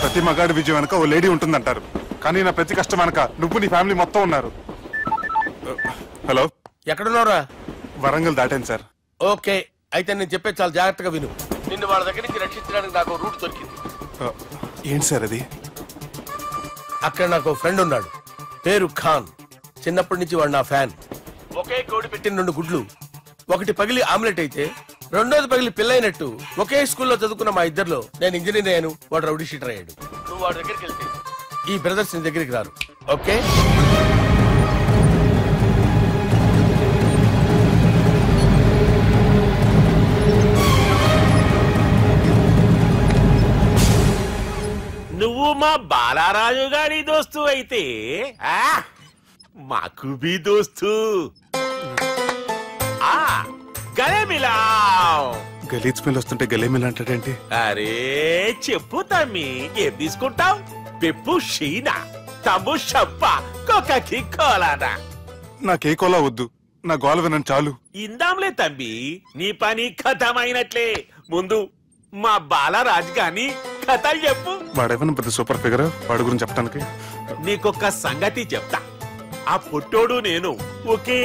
ప్రతి మగాడి విజయం వెనక ఓ లేడీ ఉంటుందంటారు, కానీ నా ప్రతి కష్టం వెనక నువ్వు నీ ఫ్యామిలీ మొత్తం ఉన్నారు. హలో, ఎక్కడున్నారా? వరంగల్ దాటాను సార్. ఓకే, అయితే నేను చెప్పే చాలా జాగ్రత్తగా విను. నిన్ను వాళ్ళ దగ్గర నుంచి రక్షించడానికి నాకు రూట్ దొరికింది. ఏంటి సార్ అది? అక్కడ నాకు ఫ్రెండ్ ఉన్నాడు, పేరు ఖాన్. చిన్నప్పటి నుంచి వాడు నా ఫ్యాన్. ఒకే కోడి పెట్టిన 2 గుడ్లు, ఒకటి పగిలి ఆమ్లెట్ అయితే రెండోది పగిలి పిల్లైనట్టు ఒకే స్కూల్లో చదువుకున్న మా ఇద్దరిలో నేను ఇంజనీర్ అయ్యాను, వాడు రౌడీ షీటర్ అయ్యాడు. నువ్వు వాడి దగ్గరికి వెళ్తే ఈ బ్రదర్స్ నీ దగ్గరికి రారు. ఓకే, నువ్వు మా బాలారాజు గారి దోస్తు అయితే మాకు బి దోస్తు. గలీజ్ స్మెల్ వస్తుంటే గలేమిల్ అంటాడేంటి? అరే చెప్పు తమ్మి, ఏం తీసుకుంటావు? పెప్పు షీనా, తమ్ము షప్ప, కొకకి కోలానా? నాకే కోలా వద్దు, నా గోల వినండి చాలు. ఇందాంలే తమ్మి, నీ పని ఖతమైనట్లే. ముందు మా బాలరాజ్ గాని కథలు చెప్పు. వాడేమన్నా పెద్ద సూపర్ ఫిగర్, వాడి గురించి చెప్పడానికి. నీకొక్క సంగతి చెప్తా. ఆ పొట్టోడు నేను ఒకే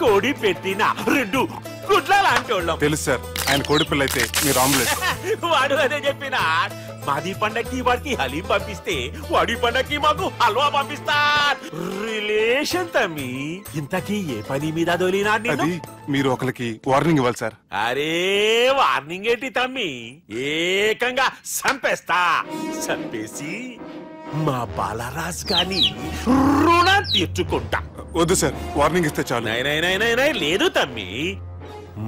కోడి పెట్టిన 2 గుడ్ల లాంటోళ్ళం. తెలుసు సార్, ఆయన కోడి పిల్ల అయితే మీరు ఆమ్లెట్. వాడు అదే చెప్పిన. మాది పండక్కి వాడికి హలీం పంపిస్తే వాడి పండక్కి మాకు హల్వా పంపిస్తా. రిలేషన్ తమ్మి. ఇంతకీ ఏ పని మీద దొలినా? అది మీరు ఒకరికి వార్నింగ్ ఇవ్వాలి సార్. అరే వార్నింగ్ ఏంటి తమ్మి, ఏకంగా సంపేస్తా. సంపేసి మా బాలరాజ్ గాని రుణం తీర్చుకుంటా. వద్దు సార్, వార్నింగ్ ఇస్తే చాలు. నై లేదు తమ్మి,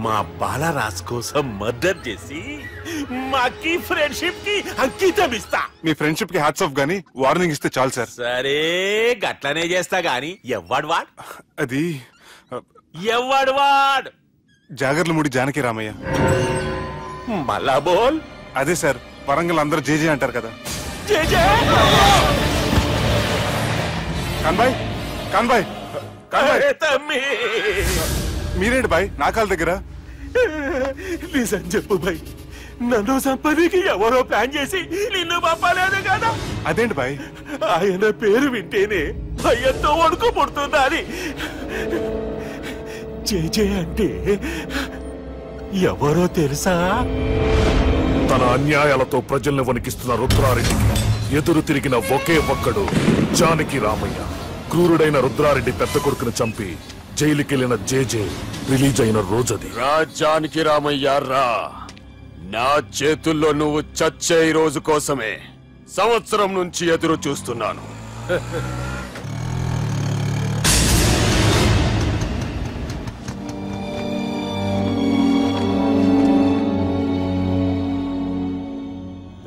మా బాలరాజ్ కోసం మర్డర్ చేసి మాకి ఫ్రెండ్షిప్ కి అంకితం ఇస్తా. మీ ఫ్రెండ్షిప్ కి హ్యాట్స్ ఆఫ్ గానీ వార్నింగ్ ఇస్తే చాలు సార్. సరే గట్లనే చేస్తా గాని ఎవ్వడు వాడ్? అది ఎవ్వడు వాడ్? జాగర్లమూడి జానకి రామయ్య. మళ్ళా బోల్. అదే సార్, వరంగల్ అందరూ జేజే అంటారు కదా. కాన్బాయ్, కాన్బాయ్, కాన్బాయ్. తమ్మి మీరేంటి బాయ్ నా కాళ్ళ దగ్గర? నిజం చెప్పు బాయ్, నన్ను సంపదికి ఎవరో ప్లాన్ చేసి నిన్ను పంపలేదు కదా? అదేంటి బాయ్? ఆయన పేరు వింటేనే భయంతో వణుకు పుడుతుందని. జేజే అంటే ఎవరో తెలుసా? తన అన్యాయాలతో ప్రజల్ని వణికిస్తున్న రుద్రారెడ్డికి ఎదురు తిరిగిన ఒకే ఒక్కడు జానకి రామయ్య. క్రూరుడైన రుద్రారెడ్డి పెద్ద కొడుకును చంపి జైలుకెళ్లిన జేజే రిలీజ్ అయిన రోజది. రా జానకి రామయ్య రా, నా చేతుల్లో నువ్వు చచ్చే రోజు కోసమే సంవత్సరం నుంచి ఎదురు చూస్తున్నాను.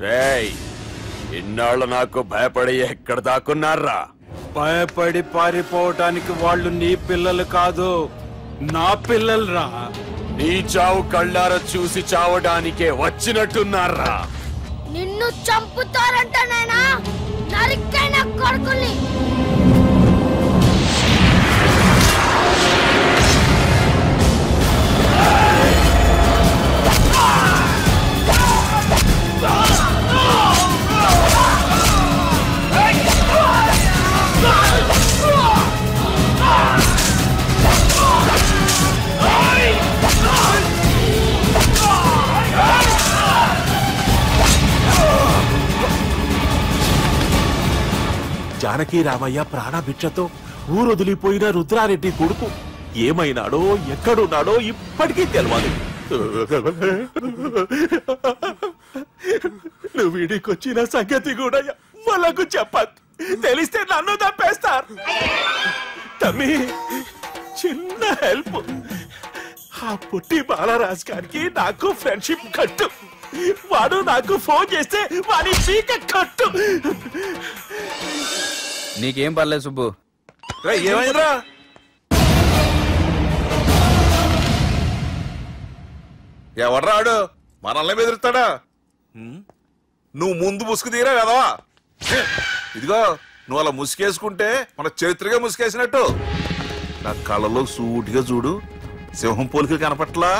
రేయ్, ఇన్నాళ్ళు నాకు భయపడి ఎక్కడ దాక్కున్నారా? భయపడి పారిపోవటానికి వాళ్ళు నీ పిల్లలు కాదు, నా పిల్లలు రా. నీ చావు కళ్ళారా చూసి చావడానికే వచ్చినట్టున్నారా? నిన్ను చంపుతారంట నేనా నరికైన కొడుకుల్ని. జానకి రామయ్య ప్రాణభిక్షతో ఊరొదిలిపోయిన రుద్రారెడ్డి కొడుకు ఏమైనాడో ఎక్కడున్నాడో ఇప్పటికీ తెలియదు. నువ్వు వీడికొచ్చిన సంగతి కూడా వాళ్ళకు చెప్పద్దు, తెలిస్తే నన్ను తప్పేస్తారు. తమ్మి చిన్న హెల్ప్, ఆ పుట్టి బాలరాజ్ గారికి నాకు ఫ్రెండ్షిప్ కట్టు. వాడు నాకు ఫోన్ చేస్తే వాడి పీక కట్టు. నీకేం పర్లేదు సుబ్బు. ఏమైందిరా? ఎవడ్రాడు మనల్ని బెదిరిస్తాడా? నువ్వు ముందు ముసుగు తీరా కదవా? ఇదిగో నువ్వు అలా ముసుకేసుకుంటే మన చరిత్రగా ముసుకేసినట్టు. నా కళ్ళలో సూటిగా చూడు, సింహం పోలికలు కనపట్లా?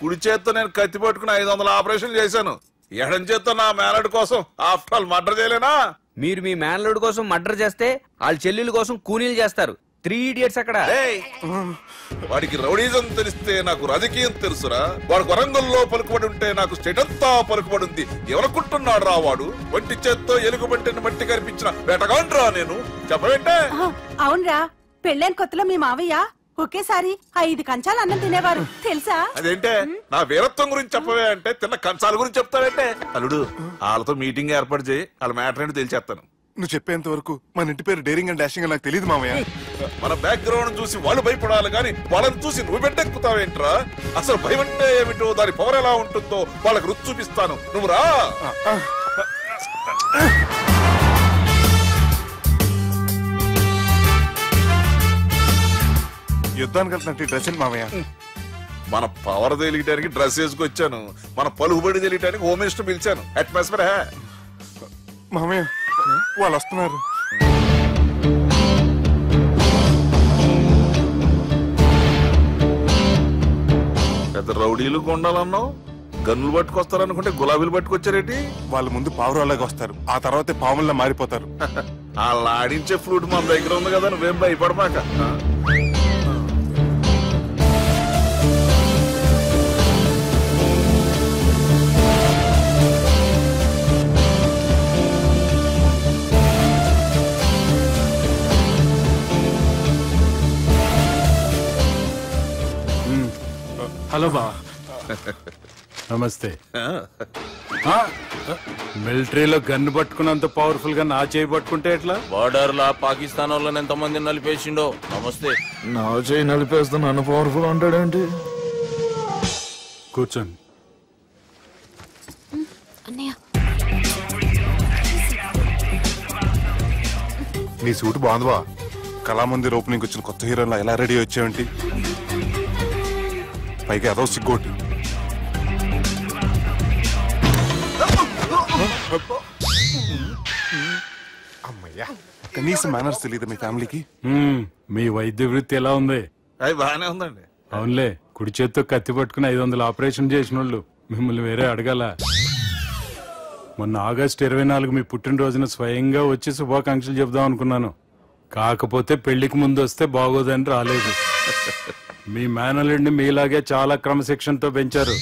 కుడి చేత్తో నేను కత్తి పట్టుకుని 500 ఆపరేషన్లు చేశాను. ఎడం చేత్తో నా మేనడు కోసం ఆఫ్టర్ ఆల్ మర్డర్ చేయలేనా? మీరు మీ మేనలుడి కోసం మర్డర్ చేస్తే వాళ్ళ చెల్లెళ్ళ కోసం కూనీలు చేస్తారు. 3 Idiots అక్కడ. వాడికి రౌడీజం తెలిస్తే నాకు రాజకీయం తెలుసురా. వాడు వరంగల్లో పలుకుబడి ఉంటే నాకు స్టేట్ అంతా పలుకుబడి ఉంది. ఎవరనుకుంటున్నాడు రా వాడు? వంటి చేత్తో ఎలుగుబంటిని మట్టి కనిపించిన వేటగాండ్రా నేను. చెప్పవేంటే? అవునరా, పెళ్ళైన కొత్తలో మీ మావయ్య ఒకేసారి 5 కంచాలు అన్నం తినేవారు తెలుసా? అదేంటే నా వీరత్వం గురించి చెప్పవే అంటే తిన్న కంచాల గురించి చెప్తావేంటే? అల్లుడు, వాళ్ళతో మీటింగ్ ఏర్పాటు చేయి, వాళ్ళ మ్యాటర్ ఏంటో తెలిచేస్తాను. నువ్వు చెప్పేంత వరకు మన ఇంటి పేరు డేరింగ్ అండ్ డాషింగ్ నాకు తెలియదు మామయ్య. మన బ్యాక్గ్రౌండ్ చూసి వాళ్ళు భయపడాలి కానీ వాళ్ళని చూసి నువ్వు బిడ్డెక్కుతావేంట్రా? అసలు భయం అంటే ఏమిటో, దాని పవర్ ఎలా ఉంటుందో వాళ్ళకి రుచి చూపిస్తాను. నువ్వు రా. యుద్ధానికి వెళ్తున్నట్టు డ్రెస్ ఏంటి మామయ్య? మన పవర్ తెలియటానికి డ్రెస్ వేసుకొచ్చాను, మన పలుకుబడి తెలియటానికి హోమ్ మినిస్టర్ పిలిచాను. అట్మాస్ఫియర్ మామయ్య వాళ్ళు వస్తున్నారు. పెద్ద రౌడీలు కొండాలన్నావు, గన్నులు పట్టుకొస్తారనుకుంటే గులాబీలు పట్టుకొచ్చారేంటి? వాళ్ళ ముందు పావురాలాగా వస్తారు, ఆ తర్వాతే పాముల్లా మారిపోతారు. వాళ్ళ ఆడించే ఫ్లూట్ మన దగ్గర ఉంది కదా, నువ్వేం భయపడమాక. హలో బా, నమస్తే. మిలిటరీలో గన్ను పట్టుకున్నంత పవర్ఫుల్ గా నా చేయి పట్టుకుంటే ఎట్లా? బార్డర్ లా పాకిస్తాన్ వాళ్ళని ఎంత మంది నలిపేసిండో. నమస్తే. నా చేయి నలిపేస్తా నన్ను పవర్ఫుల్ అంటాడేంటి? కూర్చోండి. నీ సూట్ బాగుందివా. కళామందిర్ ఓపెనింగ్ వచ్చిన కొత్త హీరోలా ఎలా రెడీ వచ్చావేంటి? పైగా అదో సిగ్గోటి. అమ్మయ్యా, కనీసం మేనర్స్ తెలియదు మీ ఫ్యామిలీకి. మీ వైద్య వృత్తి ఎలా ఉంది? అది బాగానే ఉందండి. అవునులే, కుడి చేత్తో కత్తి పట్టుకుని 500 ఆపరేషన్ చేసిన వాళ్ళు మిమ్మల్ని వేరే అడగాల. మొన్న ఆగస్టు 24 మీ పుట్టినరోజున స్వయంగా వచ్చి శుభాకాంక్షలు చెబుదాం అనుకున్నాను. కాకపోతే పెళ్లికి ముందు వస్తే బాగోదని రాలేదు. మీ మేనల్లుడిని మీలాగే చాలా క్రమశిక్షణతో పెంచారు.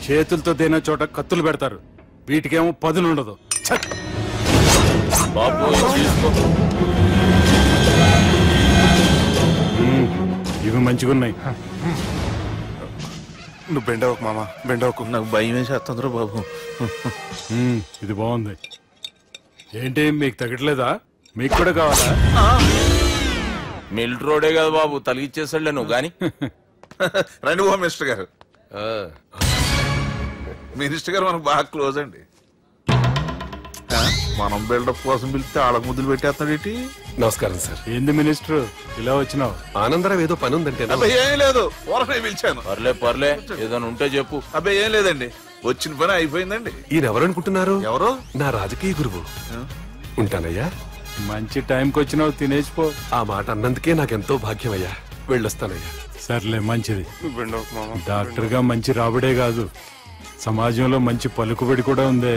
చేతులతో తినే చోట కత్తులు పెడతారు, వీటికేమో పదులుండదు. ఇవి మంచిగున్నాయి. నువ్వు బెండవకు మామ, బెండవకు. నాకు భయం వేసేస్తుందిరా బాబు. ఇది బాగుంది. ఏంటి మీకు తగ్గట్లేదా? మీకు కూడా కావాలా? మిలిటరీ రోడే కదా బాబు, తలిగిచ్చేసాడులే నువ్వు గాని. రండి హోమ్ మినిస్టర్ గారు. మినిస్టర్ గారు మనకు బాగా క్లోజ్ అండి. మనం బిల్డప్ కోసం పిలిస్తే ఆళ్ళకు ముద్దులు పెట్టేస్తాడేంటి? నమస్కారం సార్. ఏంది మినిస్టర్ ఇలా వచ్చినావు? ఆనందరావు ఏదో పని ఉందంటే. అబ్బాయి ఏం లేదు, ఊరనే పిలిచాను. పర్లే ఏదైనా ఉంటే చెప్పు. అబ్బాయి ఏం లేదండి, వచ్చిన పని అయిపోయిందండి. ఈయన ఎవరు అనుకుంటున్నారు? ఎవరు? నా రాజకీయ గురువు. ఉంటానయ్యా. మంచి టైంకి వచ్చినావు, తినేసిపో. ఆ మాట అన్నందుకే నాకెంతో భాగ్యం అయ్యా. వెళ్ళొస్తానయ్యా. సర్లే, మంచిది. నువ్వు బెండవకు మామ. డాక్టర్ గా మంచి రాబడే కాదు, సమాజంలో మంచి పలుకుబడి కూడా ఉంది.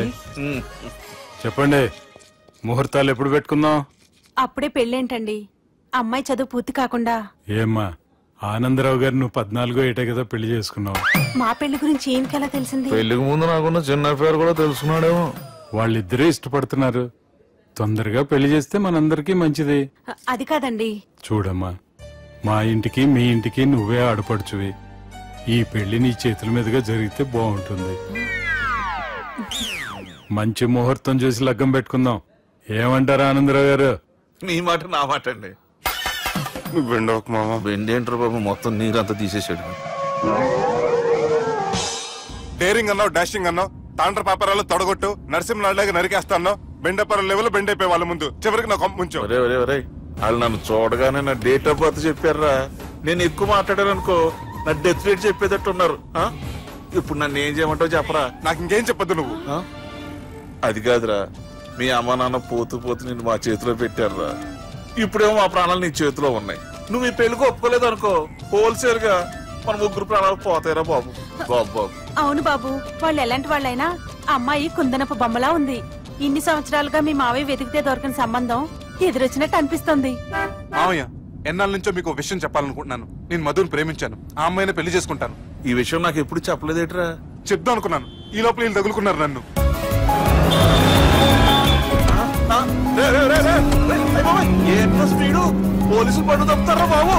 చెప్పండి, ముహూర్తాలు ఎప్పుడు పెట్టుకుందాం? అప్పుడే పెళ్ళేంటండి, అమ్మాయి చదువు పూర్తి కాకుండా. ఏమ్మా, ఆనందరావు గారు నువ్వు 14 ఏటే కదా పెళ్లి చేసుకున్నావు. మా పెళ్లి గురించి ఈయనకెలా తెలిసింది? పెళ్లికి ముందు నాకున్న చిన్న పేరు కూడా తెలుసుకున్నాడేమో. వాళ్ళిద్దరే ఇష్టపడుతున్నారు, తొందరగా పెళ్లి చేస్తే మనందరికీ మంచిది. అది కాదండి. చూడమ్మా, మా ఇంటికి మీ ఇంటికి నువ్వే ఆడపడుచువి. ఈ పెళ్లి నీ చేతుల మీదుగా జరిగితే బాగుంటుంది. మంచి ముహూర్తం చూసి లగ్గం పెట్టుకుందాం. ఏమంటారా ఆనందరావు గారు? నీ మాట నా మాట అండి. నువ్వు బెండవకు మామ. బెండేంటారు బాబు, మొత్తం నీరంతా తీసేసాడు. డేరింగ్ అన్నావు, డాషింగ్ అన్నావు, తాండ్ర పాపరాలు తొడగొట్టు, నరసింహలాగా నరికేస్తా అన్నావు. బెండపర లెవెల్ బెండ్ అయిపోయి వాళ్ళ ముందు చివరికి నాకు ముంచు. వాళ్ళు నన్ను చూడగానే నా డేట్ ఆఫ్ బర్త్ చెప్పారా? నేను ఎక్కువ మాట్లాడాను అనుకో, నా డెత్ రేట్ చెప్పేటట్టు ఉన్నారు. ఇప్పుడు నన్ను ఏం చేయమంటావు చెప్పరా? నాకు ఇంకేం చెప్పద్దు నువ్వు. అది కాదురా, మీ అమ్మ నాన్న పోతూ నిన్ను మా చేతిలో పెట్టారురా. ఇప్పుడేమో మా ప్రాణాలు నీ చేతిలో ఉన్నాయి. నువ్వు ఈ పెళ్లికి ఒప్పుకోలేదు అనుకో, హోల్సేల్ గా మన ముగ్గురు ప్రాణాలు పోతాయిరా బాబు. బాబు బాబు అవును బాబు, వాళ్ళు ఎలాంటి వాళ్ళైనా అమ్మాయి కుందనపు బొమ్మలా ఉంది. ఇన్ని సంవత్సరాలుగా మీ మావయ్య వెతికితే దొరకని సంబంధం ఎదురొచ్చినట్టు అనిపిస్తుంది. మావయ్య, ఎన్నాళ్ళ నుంచో మీకు విషయం చెప్పాలనుకుంటున్నాను. నేను మధుని ప్రేమించాను. ఆ అమ్మాయిని పెళ్లి చేసుకుంటాను. ఈ విషయం నాకు ఎప్పుడు చెప్పలేదేట్రా? చెప్దాం అనుకున్నాను, ఈ లోపల వీళ్ళు తగులుకున్నారు నన్ను. ఏంటో స్పీడు, పోలీసులు పట్టు తప్పుతారా బాబు?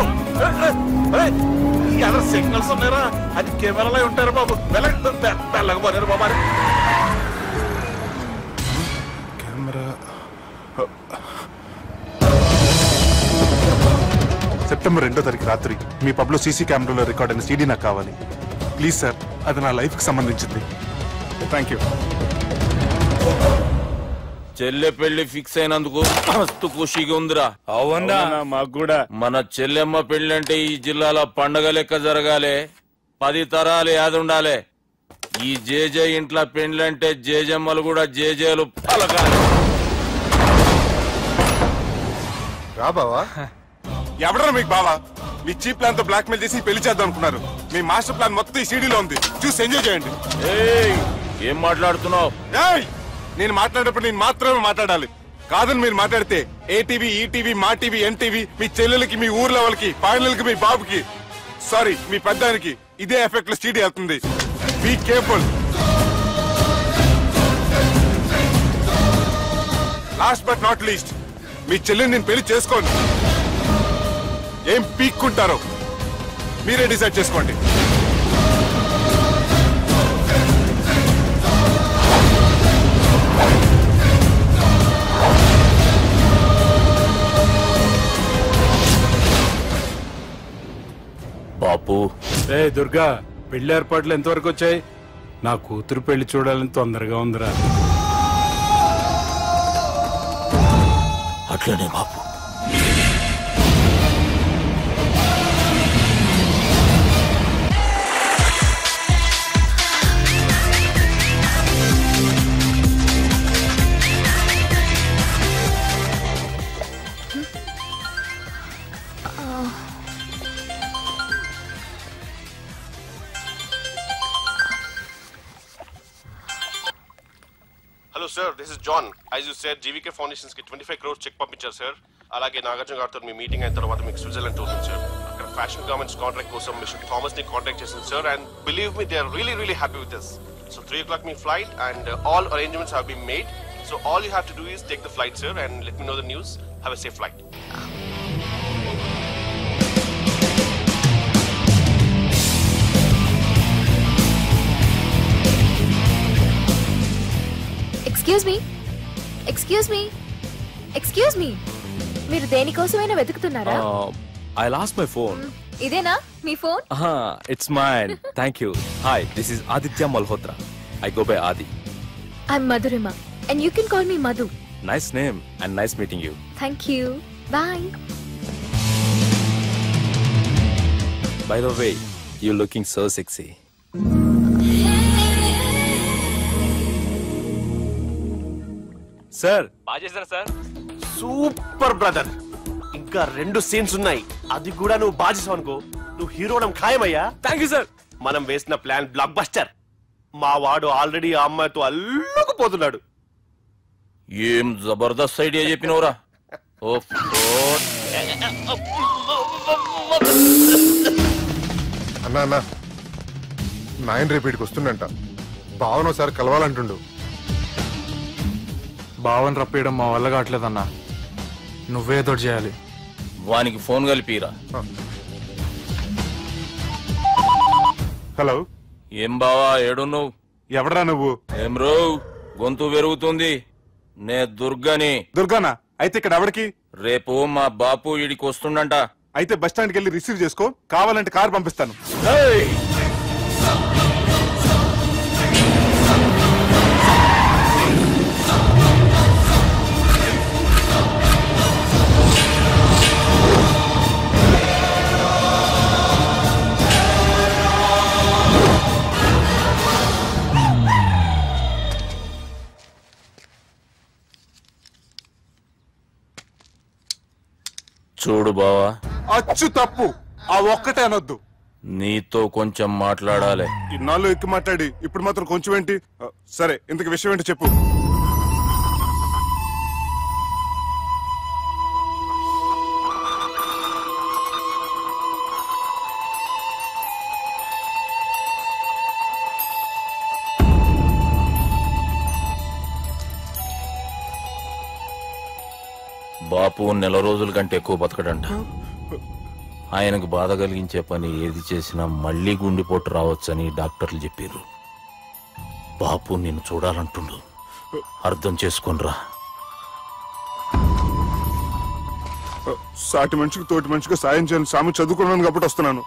ఎలా సిగ్నల్స్ ఉన్నారా? అది కెమెరాలో ఉంటారు బాబు. వెళ్ళకపోయారు బాబు. కెమెరా సెప్టెంబర్ 2వ తారీఖు రాత్రి మీ పబ్లో సీసీ కెమెరాలో రికార్డ్ అయిన సీడీ నాకు కావాలి ప్లీజ్ సార్. అది నా లైఫ్ కి సంబంధించింది. Thank you. చెల్లె పెళ్లి ఫిక్స్ అయినందుకు మస్తు ఖుషిగా ఉందిరా. అవునా? మాకు కూడా. మన చెల్లెమ్మ పెళ్లి అంటే ఈ జిల్లాలో పండగ లెక్క జరగాలి. 10 తరాలు యాదుండాలి. ఈ జేజే ఇంట్లో పెండ్లంటే జేజమ్మలు కూడా జేజేలు పలకాలి. రా బావా. ఎవడరా మీకు బావా? మీ చీప్ ప్లాన్ తో బ్లాక్ మెయిల్ చేసి పెళ్లి చేద్దాం అనుకున్నారు. మీ మాస్టర్ ప్లాన్ మొత్తం ఈ సీడీలో ఉంది. చూసి ఎంజాయ్ చేయండి. ఏం మాట్లాడుతున్నావు? నేను మాట్లాడేటప్పుడు నేను మాత్రమే మాట్లాడాలి. కాదని మీరు మాట్లాడితే ఏటీవీ, ఈటీవీ, మా టీవీ, ఎన్టీవీ మీ చెల్లెలకి, మీ ఊర్లో వాళ్ళకి, ఫైనల్ కి మీ బాబుకి, సారీ మీ పెద్దానికి ఇదే ఎఫెక్ట్ లో సీడీ అవుతుంది. Be careful. Last but not least, మీ చెల్లెని నేను పెళ్లి చేసుకోను. ఏం పీక్కుంటారో మీరే డిసైడ్ చేసుకోండి. బాపు. ఏ దుర్గా, పెళ్లి ఏర్పాట్లు ఎంతవరకు వచ్చాయి? నా కూతురు పెళ్లి చూడాలని తొందరగా ఉందిరా. అట్లనే బాపు. Hello sir, this is John. As you said, GVK Foundations ki 25 crores check పంపించారు sir. అలాగే నాగార్జున గారితో మీ మీటింగ్ అయిన తర్వాత మీకు స్విట్జర్లాండ్ టూర్ ఉంది sir. అక్కడ ఫ్యాషన్ గార్మెంట్స్ కాంట్రాక్ట్ కోసం మిస్టర్ థామస్ ని కాంటాక్ట్ చేశాను sir, and believe me, they are really happy with this. So 3 o'clock me flight and all arrangements have been made. So all you have to do is take the flight sir and let me know the news. Have a safe flight. Excuse me మీరు దేనికోసమైనా వెతుకుతున్నారా? I lost my phone. ఇదేనా మీ phone? It's mine. Thank you. Hi, this is Aditya Malhotra. I go by Aadi. I'm Madhurima and you can call me Madhu. Nice name and nice meeting you. Thank you. Bye. By the way, you looking so sexy. Sir బాగా చేశారు sir. Super brother. ఇంకా 2 scenes ఉన్నాయి. అది కూడా నువ్వు బాగా చేసావు అనుకో, నువ్వు హీరోడం ఖాయమయ్యా. Thank you sir. మనం వేసిన ప్లాన్ బ్లాక్ బస్టర్. మా వాడు ఆల్రెడీ ఆ అమ్మాయితో అల్లుకుపోతున్నాడు. ఏం జబర్దస్త్ ఐడియా చెప్పినవరా. అన్నా నాయన రేపటికి వస్తుండంట. భావన ఒకసారి కలవాలంటుండు. భావన రప్పేయడం మా వల్ల కావట్లేదన్నా. నువ్వేదో చేయాలి. వానికి ఫోన్ కలిపిరా. హలో. ఏం బావా, ఏడున్నావు? ఎవడరా నువ్వు? ఏం రో గొంతు పెరుగుతుంది. నే దుర్గాని. దుర్గానా? అయితే ఇక్కడ ఎవరికి? రేపు మా బాపు ఈడికి వస్తుండంట. అయితే బస్ స్టాండ్కి వెళ్ళి రిసీవ్ చేసుకో. కావాలంటే కారు పంపిస్తాను. చూడు బావా, అచ్చు తప్పు. ఆ ఒక్కటే అనొద్దు. నీతో కొంచెం మాట్లాడాలి. ఇన్నాళ్ళు ఎక్కువ మాట్లాడి ఇప్పుడు మాత్రం కొంచెం ఏంటి? సరే, ఇంతకు విషయం ఏంటి చెప్పు. బాపు నెల రోజుల కంటే ఎక్కువ బతకడంట. ఆయనకు బాధ కలిగించే పని ఏది చేసినా మళ్లీ గుండెపోటు రావచ్చని డాక్టర్లు చెప్పారు. బాపు నిన్ను చూడాలంటుండు, అర్థం చేసుకునిరా. సాటి మనిషికి తోటి మనిషికి సాయం చేయని సామి చదువుకున్నాను కాబట్టి వస్తున్నాను.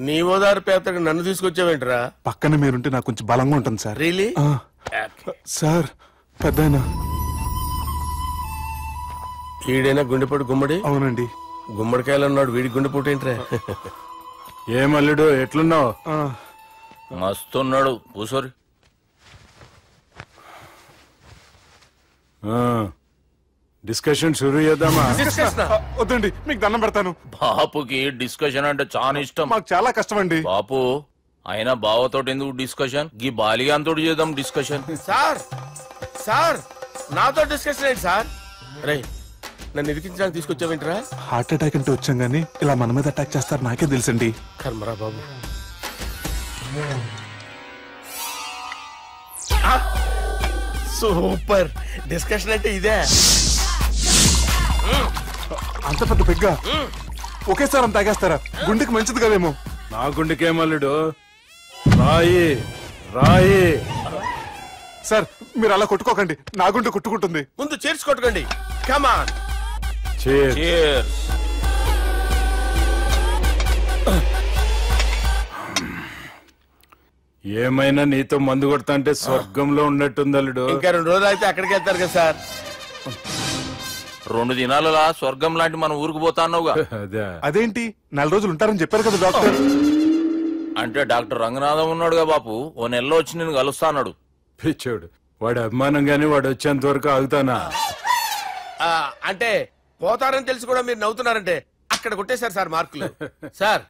నీ ఓదారు పేదకి నన్ను తీసుకొచ్చావేంట్రా? పక్కన మీరుంటే నాకు కొంచెం బలంగా ఉంటుంది సార్. రియలీ? సార్ పెద్దయినా ఈడైనా గుండెపోటు గుమ్మడి? అవునండి. గుమ్మడికాయలు ఉన్నాడు, వీడి గుండెపోటు ఏంట్రా? ఏమల్లుడు ఎట్లున్నావు? మస్తున్నాడు. కూసోరి. డిస్కషన్ షురూ చేద్దామా? వద్దండి, మీకు దండం పెడతాను. బాపుకి డిస్కషన్ అంటే చాలా ఇష్టం. మాకు చాలా కష్టం అండి. బాపు అయినా బావతోటి ఎందుకు డిస్కషన్? గీ బాలిగాంతోటి చేద్దాం డిస్కషన్. సార్ సార్ నాతో డిస్కషన్ ఏంటి సార్? రే, నన్ను ఇరికించడానికి తీసుకొచ్చావేంట్రా? హార్ట్ అటాక్ అంటే వచ్చాం గానీ ఇలా మన మీద అటాక్ చేస్తారు నాకే తెలుసండి. కర్మరా బాబు. సూపర్ డిస్కషన్ అంటే ఇదే. అంత పెద్ద పెగ్గా ఒకేసారి అంత తాగేస్తారా? గుండెకి మంచిది కదేమో. నా గుండెకేమల్లుడు, రాయి రాయి. సార్ మీరు అలా కొట్టుకోకండి, నా గుండె కొట్టుకుంటుంది. ముందు చేర్చి కొట్టుకోండి. కమాన్. ఏమైనా నీతో మందు కొడతా అంటే స్వర్గంలో ఉన్నట్టుంది అల్లుడు. ఇంకా 2 రోజులు అయితే అక్కడికి వెళ్తారు కదా సార్. 2 దినాలలా స్వర్గం లాంటి మన ఊరికి పోతాన్నావుగా. అదేంటి 4 రోజులు ఉంటారని చెప్పారు కదా డాక్టర్. అంటే డాక్టర్ రంగనాథం ఉన్నాడుగా బాపు, ఓ నెలలో వచ్చి నేను కలుస్తాన్నాడు. పిచ్చోడు, వాడి అభిమానంగానే వాడు వచ్చేంత వరకు ఆగుతానా? అంటే పోతారని తెలిసి కూడా మీరు నవ్వుతున్నారంటే అక్కడ కొట్టేశారు సార్ మార్కులు. సార్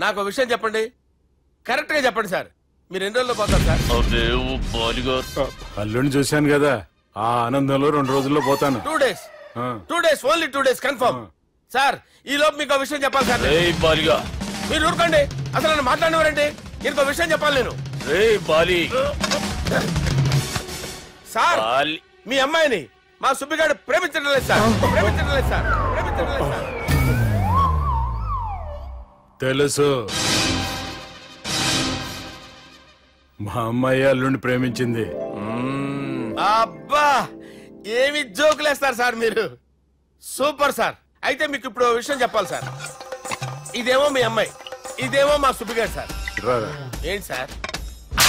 నాకు విషయం చెప్పండి, కరెక్ట్ గా చెప్పండి సార్. మీరు ఎన్ని రోజుల్లో పోతారు సార్? అల్లుడిని చూశాను కదా, ఆ ఆనందంలో 2 రోజుల్లో పోతాను. 2 days. 2 days, only 2 days confirm. Sir ఈ లోపు మీకు విషయం చెప్పాలి సార్. మీరు ఊరుకోండి, అసలు నన్ను మాట్లాడినవారండి. ఇంకో విషయం చెప్పాలి నేను. సార్ మీ అమ్మాయిని మా సుబ్బిగాడు ప్రేమించడం లేదు సార్. ప్రేమించడం లేదు సార్. ప్రేమించడం లేదు సార్. తెలుసు, మా అమ్మాయి అల్లుడిని ప్రేమించింది. అబ్బా ఏమి జోకులేస్తారు సార్ మీరు. Super sir. అయితే మీకు ఇప్పుడు విషయం చెప్పాలి సార్. ఇదేమో మీ అమ్మాయి, ఇదేమో మా సుబ్బిగాడు సార్. ఏంటి సార్?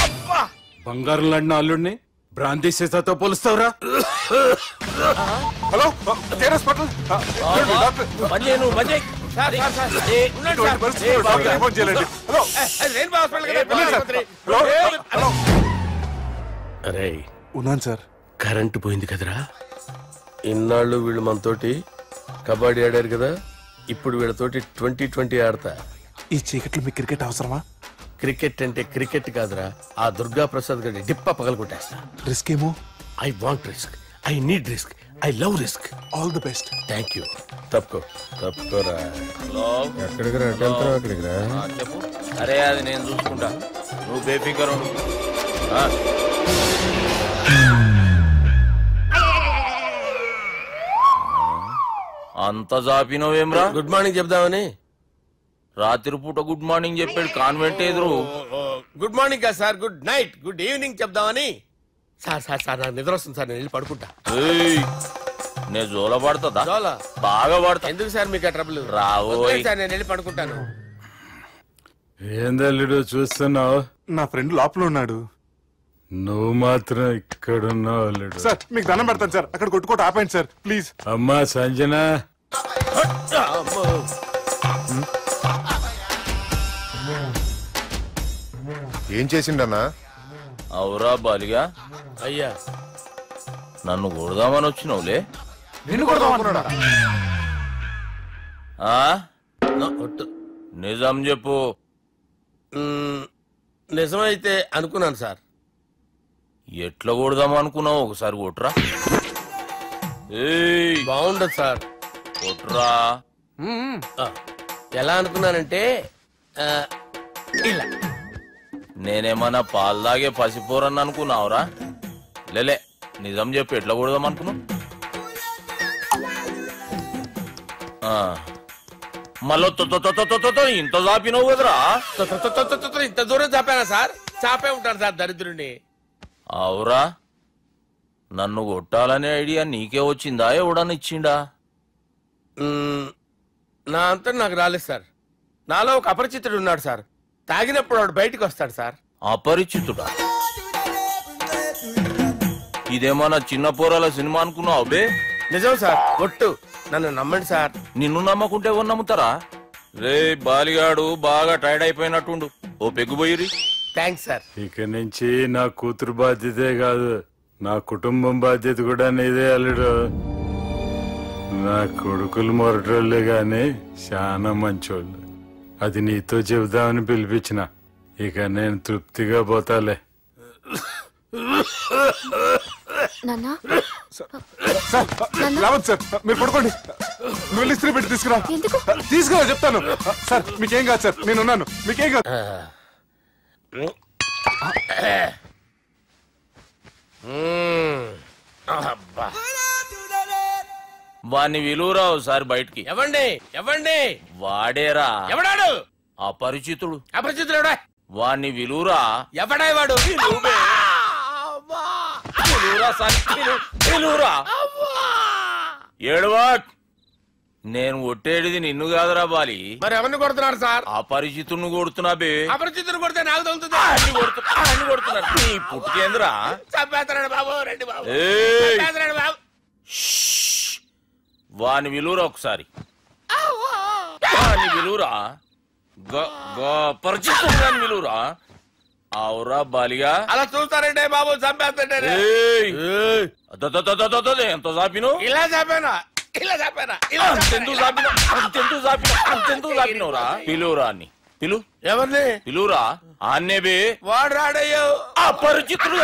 అబ్బా బంగారం లాంటి అల్లుడిని భ్రాంతి సీతతో పోలుస్తావురా? హలో అరే ఉన్నాను సార్. కరెంటు పోయింది కదరా. ఇన్నాళ్ళు వీళ్ళు మనతోటి కబడ్డీ ఆడారు కదా, ఇప్పుడు వీళ్ళతోటి 2020 ఆడతా. ఈ చీకట్లో మీకు క్రికెట్ అవసరమా? క్రికెట్ అంటే క్రికెట్ కాదురా, ఆ దుర్గా ప్రసాద్ గారి డిప్ప పగల కొట్టేస్తా. రిస్క్ ఏమో. I want risk, I need risk, I love risk. All the best. Thank you. తప్పుకోరా. ఎక్కడికి రా? అక్కడికి రా. చెప్పు. అరే అది నేను చూసుకుంటా, నువ్వు బేఫికర్ ఉండు. అంత జాపినవేమ్రా? గుడ్ మార్నింగ్ చెప్దామని. రాత్రి పూట గుడ్ మార్నింగ్ చెప్పాడు కాన్వెంట్ ఎదురు. గుడ్ మార్నింగ్ కదా sir, good night, good evening చెప్దామని. సార్ సార్ సార్ నాకు నిద్ర వస్తుంది సార్, నేను వెళ్ళి పడుకుంటా. నేను జోల పడుతుందా? జోలా బాగా పడతా. ఎందుకు సార్ మీకు ఆ ట్రబుల్? రావో సార్, నేను వెళ్ళి పడుకుంటాను. ఏందల్లుడు చూస్తున్నావు? నా ఫ్రెండ్ లోపల ఉన్నాడు. నువ్వు మాత్రం ఇక్కడున్నావు అల్లుడు. సార్ మీకు దండం పెడతాను సార్, అక్కడ కొట్టుకోట ఆపండి సార్ ప్లీజ్. అమ్మా సంజన, ఏం చేసిండన్నా? అవురా బాలిగా అయ్యా నన్ను కొడదామని వచ్చినావులే. నిన్ను కొడదామన్నాడా? నిజం చెప్పు. నిజమైతే అనుకున్నాను సార్. ఎట్లా కొడదాం అనుకున్నావు? ఒకసారి కొట్రా. బాగుండదు సార్. కొట్రా. ఎలా అనుకున్నానంటే ఇలా. నేనేమన్నా పాలు తాగే పసిపోరని అనుకున్నావురా? లేలే, నిజం చెప్పు, ఎట్లా కొడదాం అనుకున్నావు? మళ్ళీ ఇంత చాపినావు కదరా? ఇంత దూరం చాపానా సార్? చాపే ఉంటాను సార్ దరిద్రుడిని. అవురా, నన్ను కొట్టాలనే ఐడియా నీకే వచ్చిందా? ఎవడన్నా ఇచ్చిండా? నా అంతా నాకు రాలేదు సార్. నాలో ఒక అపరిచితుడు ఉన్నాడు సార్. తాగినప్పుడు వాడు బయటికి వస్తాడు సార్. అపరిచితుడా? ఇదేమన్నా చిన్న పోరాల సినిమా అనుకున్నావు బే? నిజం సార్, ఒట్టు, నన్ను నమ్మండి సార్. నిన్ను నమ్మకుంటే ఎవరు నమ్ముతారా? రే బాలిగాడు బాగా టైర్డ్ అయిపోయినట్టుండు, ఓ పెగ్గుబోయిరి. Thanks sir. ఇక నుంచి నా కూతురు బాధ్యతే కాదు, నా కుటుంబం బాధ్యత కూడా నీదే అల్లుడు. నా కొడుకులు మొరటోళ్లే గాని చాలా మంచోళ్ళు. అది నీతో చెబుదామని పిలిపించిన. ఇక నేను తృప్తిగా పోతాలే. రావద్దు సార్, మీరు పడుకోండి. నువ్వు ఇస్త్రీ పెట్టి తీసుకురా. తీసుకురా చెప్తాను. సార్ మీకేం కాదు సార్, నేనున్నాను, మీకేం కాదు. వాణ్ణి విలువరావు సార్ బయటికి. ఎవండి ఎవండి? వాడేరా. ఎవడాడు? అపరిచితుడు. అపరిచితుడు వాణ్ణి విలువరా. ఎవడాయి వాడు? ఏడవా. నేను కొట్టేది నిన్ను కాదురా బాలి. మరి ఎవరిని కొడుతున్నారు సార్? అపరిచితుడిని కొడుతున్నా బే. అపరిచితుడు కొడితే నాకు తగులుతుంది. అన్ని కొడుతున్నారు. నీ పుట్టుకేంద్రా? చంపేస్తున్నాడు బాబు, రండి బాబు. బాబు. వాని విలువరా ఒకసారి. వాని విలువరా. పరిచితుడు విలువరా. అవురా బాలిగా. అలా చూస్తారంటే బాబు, చంపేస్తాడే. ఎంత చాపిను? ఇలా చాపానా? ఇలా చాపానా? అంతెందుకు చాపినవురా? పిలువురా అని. పిలు. ఎవరిని పిలువురా. ఆన్నే బే. వాడు రాడయ్యో. అపరిచితుడు.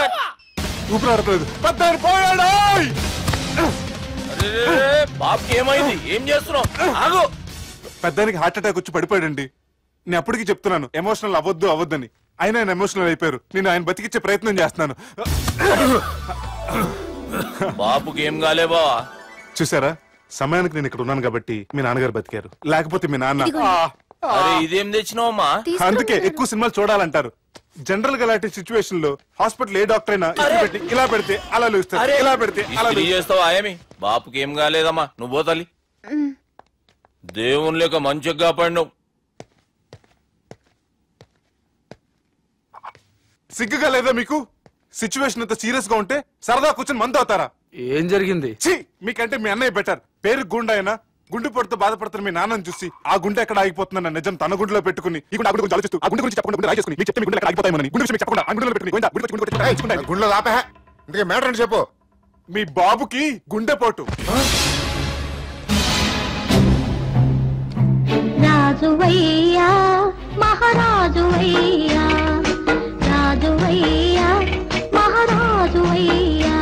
ఊపిరాడలేదు. పెద్ద పోయాడు. బాబుకి ఏమైంది? ఏం చేస్తున్నావు? ఆగు. పెద్దానికి హార్ట్ అటాక్ వచ్చి పడిపోయాడండి. నేను అప్పటికి చెప్తున్నాను ఎమోషనల్ అవ్వద్దని. ఆయన ఎమోషనల్ అయిపోయారు. నేను ఆయన బతికిచ్చే ప్రయత్నం చేస్తున్నాను. బాబుకి ఏం కాలే బావా? చూసారా, సమయానికి నేను ఇక్కడ ఉన్నాను కాబట్టి మీ నాన్నగారు బతికారు. లేకపోతే మీ నాన్న. ఇదేం తెచ్చినావమ్మా? అందుకే ఎక్కువ సినిమాలు చూడాలంటారు. జనరల్ గా అలాంటి సిచ్యువేషన్ లో హాస్పిటల్ ఏ డాక్టర్ అయినా పెట్టి ఇలా పెడితే అలా లూస్తారు, ఇలా పెడితే అలా చేస్తావా? ఏమి బాపుకి ఏం కాలేదమ్మా, నువ్వు పోతల్లి. దేవుని లేక మంచిగా పడినావు. సిగ్గుగా లేదా మీకు? సిచ్యువేషన్ అంత సీరియస్ గా ఉంటే సరదా కూర్చొని మందు అవుతారా? ఏం జరిగింది? మీకంటే మీ అన్నయ్య బెటర్. పేరు గుండె అయినా గుండె పొడితో బాధపడుతున్న మీ నాన్నని చూసి ఆ గుండె ఎక్కడ ఆగిపోతుందన్న నిజం తన గుండెలో పెట్టుకుని ఈ గుండె గురించి ఆలోచిస్తూ ఆ గుండె గురించి చెప్పకుండా రాజేసుకుని మీకు చెప్తే మీ గుండె ఎక్కడ ఆగిపోతాయని గుండె విషయం చెప్పకుండా ఆ గుండెలో పెట్టుకుని గుండెలో ఆపే. ఇందుకే మ్యాటర్ అని చెప్పు. మీ బాబుకి గుండెపోటు. రాజువయ్యా మహారాజువయ్యా, రాజువయ్యా మహారాజువయ్యా.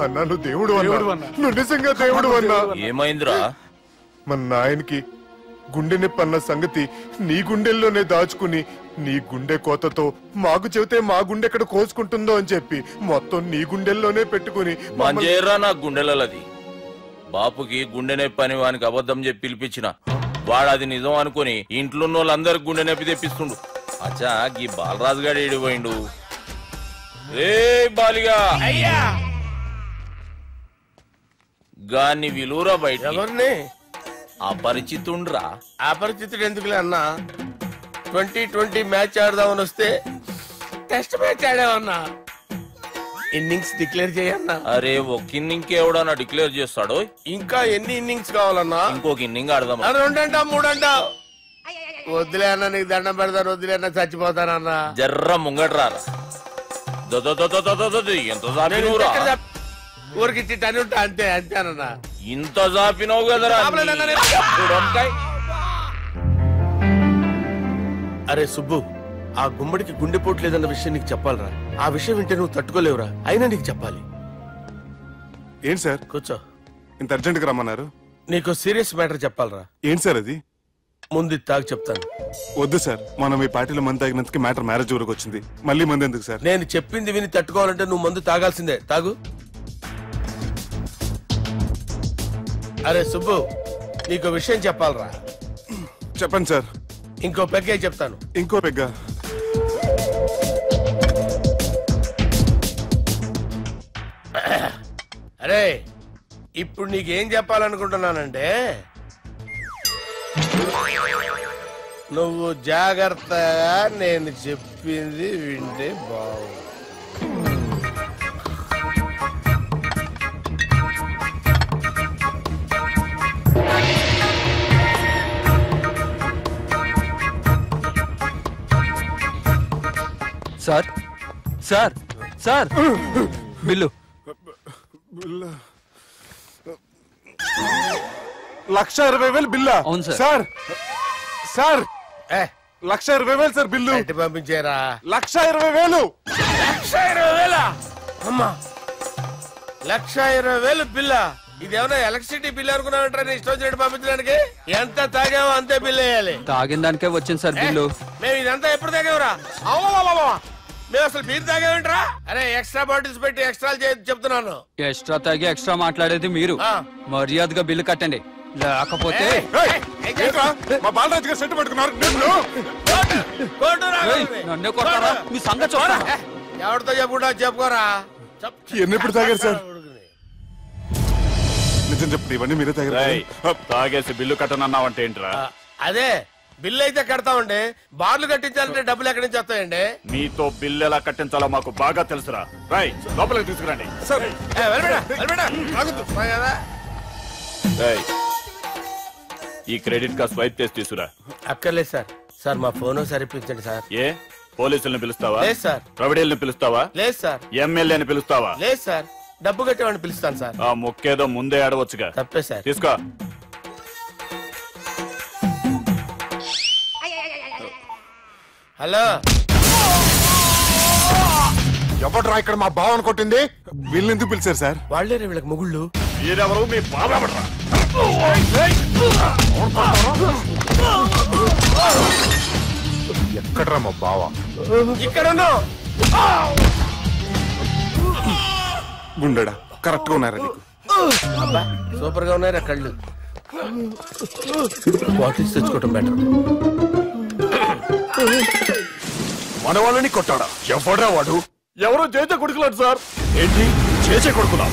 అన్నా నువ్వు దేవుడు అన్నా, నువ్వు నిజంగా దేవుడు అన్నా. ఏమైందిరా? మన నాయనకి గుండె నొప్పి అన్న సంగతి నీ గుండెల్లోనే దాచుకుని నీ గుండె కోతతో మాకు చెబితే మా గుండె ఎక్కడ కోసుకుంటుందో అని చెప్పి మొత్తం నీ గుండెల్లోనే పెట్టుకుని మంజేరా నా గుండెలది. బాపుకి గుండె నొప్పి అని వానికి అబద్ధం చెప్పి పిలిపించిన వాడు అది నిజం అనుకుని ఇంట్లో ఉన్న వాళ్ళందరికి గుండె నొప్పి తెప్పిస్తుండు. అచ్చా గీ బాలరాజు గారు ఏడిపోయిండు. రే బాలిగా, గాన్ని విలువరా బయట. ఎవరిని? అపరిచితుండ్రా. అపరిచితుడు ఎందుకులే అన్నా? 2020 మ్యాచ్ ఆడదామని వస్తే టెస్ట్ మ్యాచ్ ఆడామన్నా. ఇన్నింగ్స్ డిక్లేర్ చేయన్నా. అరే ఒక ఇన్నింగ్ ఎవడన్నా డిక్లేర్ చేస్తాడు? ఇంకా ఎన్ని ఇన్నింగ్స్ కావాలన్నా? ఇంకొక ఇన్నింగ్ ఆడదాం. 2 అంటావు 3 అంటావు. వద్దులే అన్న, నీకు దండం పెడతాను, వద్దులే అన్న, చచ్చిపోతానన్నా. జర్ర ముంగట్రారా. ఎంత జాపినవురా? ఊరికి టని ఉంటా, అంతే అంతేనన్నా. ఇంత జాపినవు కదరా. అరే సుబ్బు, ఆ గుమ్మడికి గుండెపోటు లేదన్న విషయం నీకు చెప్పాలరా. ఆ విషయం వింటే నువ్వు తట్టుకోలేవురా, అయినా నీకు చెప్పాలి. ఏంటి సార్? కూర్చో. ఇంత అర్జెంట్ గా రమ్మన్నారు? నీకు సీరియస్ మ్యాటర్ చెప్పాలరా. ఏంటి సార్ అది? ముందు తాగు చెప్తాను. వద్దు సార్, మనం ఈ పార్టీలో మంది తాగినందుకు మ్యాటర్ మ్యారేజ్ వరకు వచ్చింది. మళ్ళీ మంది ఎందుకు సార్? నేను చెప్పింది విని తట్టుకోవాలంటే నువ్వు మందు తాగాల్సిందే. తాగు. అరే సుబ్బు, నీకు విషయం చెప్పాలరా. చెప్పండి సార్. ఇంకో పెగ్గే చెప్తాను. ఇంకో పెగ్గా? అరే ఇప్పుడు నీకేం చెప్పాలనుకుంటున్నానంటే, నువ్వు జాగ్రత్తగా నేను చెప్పింది వింటే బాగు. Sir sir sir, bill. 1,20,000 బిల్లా? అవును sir. Sir sir 1,20,000 sir bill. పంపించారా? 1,20,000. 1,20,000? అమ్మా, 1,20,000 బిల్లా? ఇదేమన్నా ఎలక్ట్రిసిటీ బిల్ అనుకున్నామంటారా? నీ ఇష్టం చేయడం పంపించడానికి? ఎంత తాగామో అంతే బిల్ వేయాలి. తాగిన దానికే వచ్చింది సార్ బిల్లు. మేము ఇదంతా ఎప్పుడు తాగామరా? మేము అసలు బీర్ తాగామంటరా? అరే ఎక్స్ట్రా బాటిల్స్ పెట్టి ఎక్స్ట్రా చెప్తున్నాను. ఎక్స్ట్రా తాగి ఎక్స్ట్రా మాట్లాడేది మీరు. మర్యాదగా బిల్లు కట్టండి, లేకపోతే మా బాలరాజు గారు సెట్ పట్టుకున్నారు. నన్నే కొడతారా? మీ సంగతి చూడరా. ఎవరితో చెప్పుకుంటా చెప్పుకోరా. ఎన్నెప్పుడు తాగారు సార్? నిజం చెప్పండి, ఇవన్నీ మీరే తాగారు? తాగేసి బిల్లు కట్టనన్నావంటే ఏంట్రా? అదే బిల్లు అయితే కడతామండి, బార్లు కట్టించాలంటే డబ్బులు ఎక్కడి నుంచి వస్తాయండి? మీతో బిల్లు ఎలా కట్టించాలో మాకు బాగా తెలుసురా. రై లోపలికి తీసుకురండి. ఈ క్రెడిట్ కార్డ్ స్వైప్ చేసి తీసుకురా. అక్కర్లేదు సార్. సార్ మా ఫోన్ సరిపించండి సార్. ఏ పోలీసుల్ని పిలుస్తావా? లేదు సార్. ప్రొవిడీల్ని పిలుస్తావా? లేదు సార్. ఎమ్మెల్యేని పిలుస్తావా? లేదు సార్. డబ్బు కట్టేవాడిని పిలుస్తాను సార్. ఆ ముక్కేదో ముందే ఆడవచ్చుగా. తప్పే సార్. తీసుకో. హలో, ఎవడ్రా ఇక్కడ మా బావని కొట్టింది? వీళ్ళని ఎందుకు పిలిచారు సార్? వాళ్ళే వీళ్ళకి మొగుళ్ళు. మీరెవరు? మీ బాబా. ఎక్కడ్రా మా బావ? ఇక్కడ గుండెడా కరెక్ట్ గా ఉన్నారా నీకు? సూపర్ గా ఉన్నారా కళ్ళు? బాటిల్స్ తెచ్చుకోవటం బెటర్. మన వాళ్ళని కొట్టాడా? ఎవడ్రా వాడు? ఎవరో చేచే కొడుకులాడు సార్. ఏంటి చేచే కొడుకులా?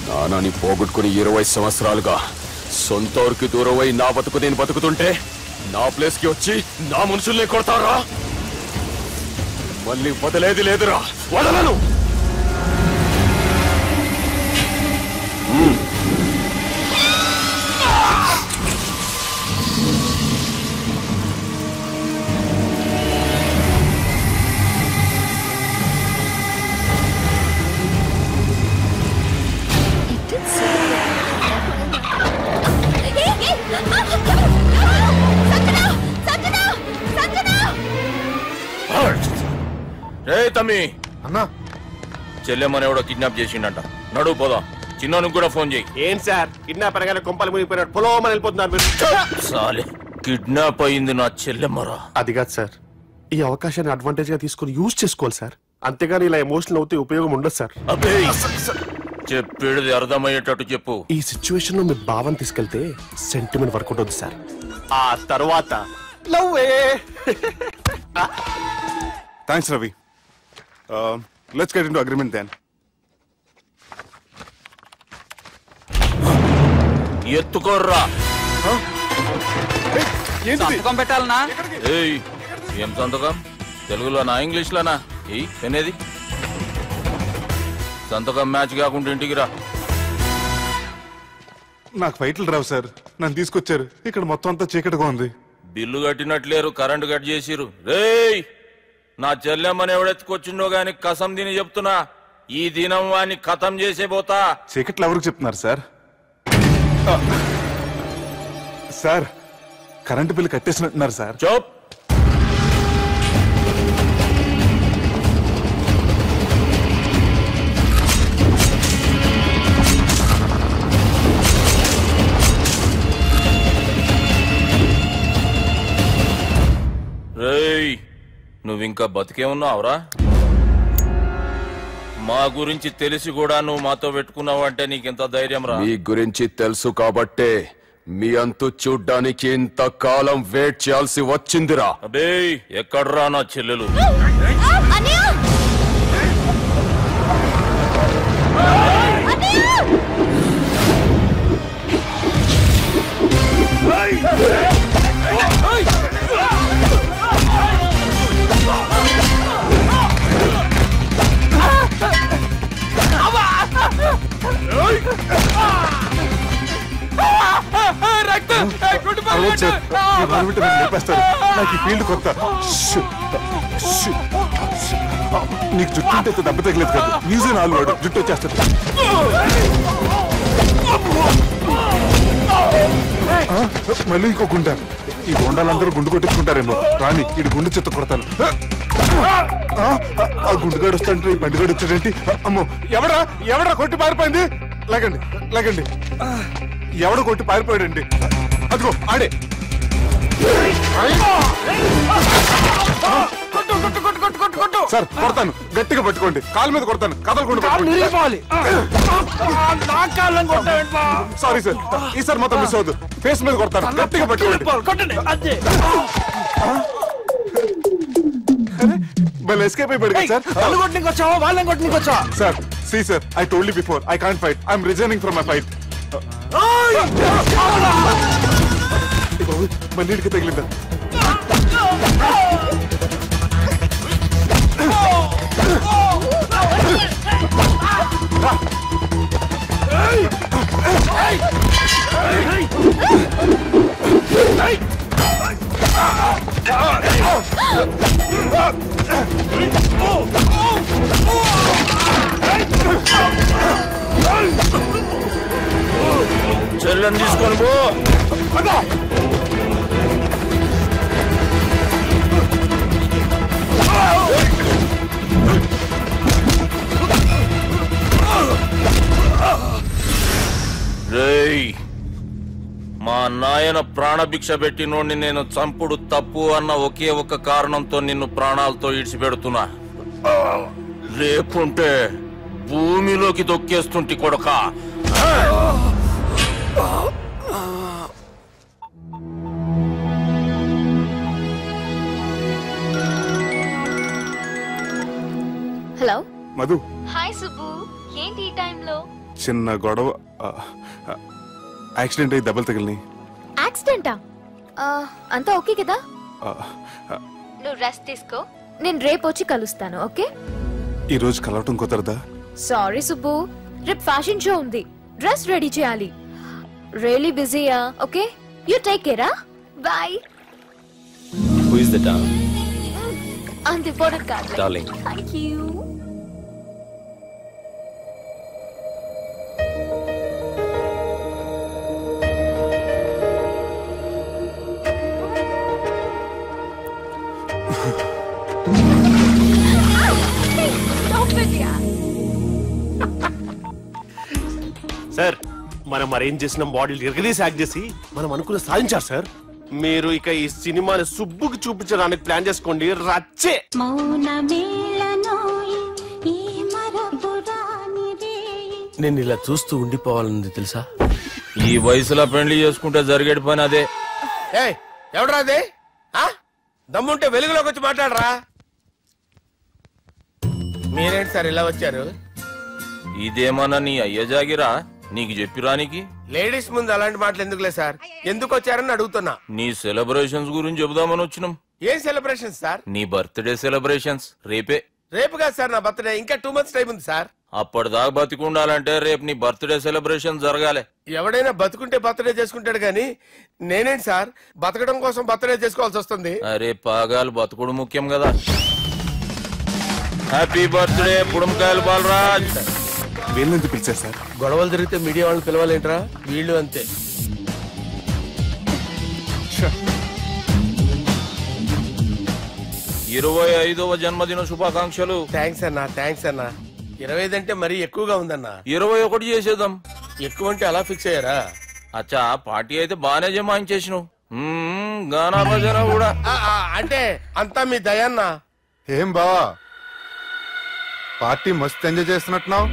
నానాని పోగొట్టుకుని 20 సంవత్సరాలుగా సొంత ఊరికి దూరమై నా బతుకు నేను బతుకుతుంటే నా ప్లేస్ కి వచ్చి నా మనుషుల్ని కొడతారా? మళ్ళీ వదిలేది లేదురా, వదలను. రే తమ్మి, అన్నా చెల్లెమ్మని ఎవడో కిడ్నాప్ చేసిండంట. నడువు పోదాం. చిన్నోనికి కూడా ఫోన్ చేయి. ఏం సార్ కిడ్నాప్ అనగానే కొంపలు మునిగిపోయినట్టు పొలమని వెళ్ళిపోతున్నారు మీరు. సాలే, కిడ్నాప్ అయింది నా చెల్లెమ్మరా. అది కాదు సార్, ఈ అవకాశాన్ని అడ్వాంటేజ్ గా తీసుకుని యూజ్ చేసుకోవాలి సార్. అంతేగాని ఇలా ఎమోషనల్ అవుతే ఉపయోగం ఉండదు సార్. అబ్బే, చెప్పేది అర్థమయ్యేటట్టు చెప్పు. ఈ సిచ్యువేషన్ లో మీ భావం తీసుకెళ్తే సెంటిమెంట్ వర్కౌట్ అవుతుంది సార్. ఆ తర్వాత లవ్వే. Thanks Ravi. Let's get into agreement then. ఎత్తుకోర్రా. సంతకం పెట్టాలనా? ఏయ్, ఏం సంతకం? తెలుగులోనా ఇంగ్లీష్లోనా? ఏయ్ పెనేది. సంతకం మ్యాచ్ కాకుండా ఇంటికి రా. నాకు ఫైట్లు రావు సార్. నన్ను తీసుకొచ్చారు, ఇక్కడ మొత్తం అంతా చీకటిగా ఉంది. బిల్లు కట్టినట్లేరు, కరెంటు కట్ చేసిరు. రేయ్, నా చెల్లెమ్మని ఎవడెత్తుకొచ్చిండో గాని కసం తిని చెప్తున్నా, ఈ దినం వాణ్ణి ఖతం చేసే పోతా. చీకట్లు ఎవరికి చెప్తున్నారు సార్? సార్, కరెంటు బిల్లు కట్టేసినట్టున్నారు సార్. చూప్. రేయ్, నువ్వింకా బతికే ఉన్నావురా? మా గురించి తెలిసి కూడా నువ్వు మాతో పెట్టుకున్నావంటే నీకెంత ధైర్యం రా? మీ గురించి తెలుసు కాబట్టే మీ అంతు చూడ్డానికి ఇంతకాలం వెయిట్ చేయాల్సి వచ్చిందిరా. అబే, ఎక్కడ్రా నా చెల్లెలు? నాకు ఈ ఫీల్డ్ కొత్త. నీకు జుట్టు ఉంటే దెబ్బ తగలేదు కదా, మ్యూజియం ఆల్ వాడు జుట్టు వచ్చేస్తుంది. మళ్ళీ ఇంకో గుండా. ఈ గుండాలందరూ గుండు కొట్టించుకుంటారేమో. రాని ఇటు గుండు చెత్త కొడతాను. ఆ గుండుగాడు వస్తాంటే ఈ బండిగాడు వచ్చాడేంటి? అమ్మో, ఎవడా కొట్టి పారిపోయింది? లాగండి లాగండి. ఎవడ కొట్టి పారిపోయాడండి? అదిగో ఆడే. సార్ కొడతాను, గట్టిగా పట్టుకోండి. కాలు మీద కొడతాను, కదలకుండా సారీ సార్, ఈసారి మొత్తం మిస్ అవద్దు. ఫేస్ మీద కొడతాను, గట్టిగా పట్టుకోండి. Well, escape అయిపోయాడు సార్. వాళ్ళని కొట్టనికొచ్చావా? Sir, see sir, I told you before, I can't fight. I'm resigning from my fight. మళ్ళీ ఇడికి తగిలిందా? చెల్లెని తీసుకొని పో. రేయ్, మా నాయన ప్రాణభిక్ష పెట్టినోడిని నేను చంపుడు తప్పు అన్న ఒకే ఒక్క కారణంతో నిన్ను ప్రాణాలతో ఇడిచిపెడుతున్నా. లేకుంటే భూమిలోకి దొక్కేస్తుంటి కొడక. హలో మధు. హాయ్ సుబ్బు, ఏంటి ఈ టైంలో? చిన్న గొడవ, యాక్సిడెంట్ అయ్యి దెబ్బలు తగిలినాయి. యాక్సిడెంటా? అంతా ఓకే కదా? నువ్వు రెస్ట్ తీసుకో, నేను రేపు వచ్చి కలుస్తాను. ఓకే? ఈ రోజు కలవటం కుదరదా? సారీ సుబ్బు, రేపు ఫ్యాషన్ షో ఉంది, డ్రెస్ రెడీ చేయాలి. రియలీ బిజీయా? Okay, you take care. Bye. Who is the darling? అంత ఇంపార్టెంట్ కాదు. Darling. Thank you. సార్, మనం అరేంజ్ చేసిన బాడీలు ఎరగదీసి యాక్ట్ చేసి మనం అనుకున్న సాధించారు సార్. మీరు ఇక ఈ సినిమాని సుబ్బుకి చూపించడానికి ప్లాన్ చేసుకోండి. రచ్చే. నేను ఇలా చూస్తూ ఉండిపోవాలని తెలుసా? ఈ వయసులో పెళ్లి చేసుకుంటే జరిగేటి పని అదే. ఎవడరా అదే? దమ్ముంటే వెలుగులోకి వచ్చి మాట్లాడరా. మీరేంటి సార్ ఇలా వచ్చారు? ఇదేమన్నా నీ అయ్య జాగిరా నీకు చెప్పిరానికి? లేడీస్ ముందు అలాంటి మాటలు ఎందుకులే సార్, ఎందుకు వచ్చారని అడుగుతున్నా. నీ సెలబ్రేషన్స్ గురించి చెబుదామని వచ్చినాం. ఏం సెలబ్రేషన్ సార్? నీ బర్త్డే సెలబ్రేషన్స్ రేపే. రేపు కాదు సార్ నా బర్త్డే, ఇంకా 2 months టైం ఉంది సార్. అప్పటిదాకా బతికుండాలంటే రేపు నీ బర్త్డే సెలబ్రేషన్ జరగాలి. ఎవడైనా బతుకుంటే బర్త్డే చేసుకుంటాడు గాని నేనేంటి సార్ బతకడం కోసం బర్త్డే చేసుకోవాల్సి వస్తుంది? అరే పాగాలు బతుకుడు ముఖ్యం కదా. హ్యాపీ బర్త్డే పుడంకాయలు బాలరాజ్. వీళ్ళెందుకు పిలిచారు సార్? గొడవలు జరిగితే మీడియా వాళ్ళని పిలవాలేంట్రా? వీళ్ళు అంతే. 25వ జన్మదిన శుభాకాంక్షలు. థ్యాంక్స్ అన్నా, థ్యాంక్స్ అన్నా. 25 అంటే మరీ ఎక్కువగా ఉందన్నా. 21 చేసేద్దాం. ఎక్కువ అంటే అలా ఫిక్స్ అయ్యారా? అచ్చా పార్టీ అయితే బానే జమాయించేసినావు. గానా భజన కూడా అంటే అంతా మీ దయన్నా. ఏం బావా పార్టీ మస్తు ఎంజాయ్ చేస్తున్నట్టున్నావు.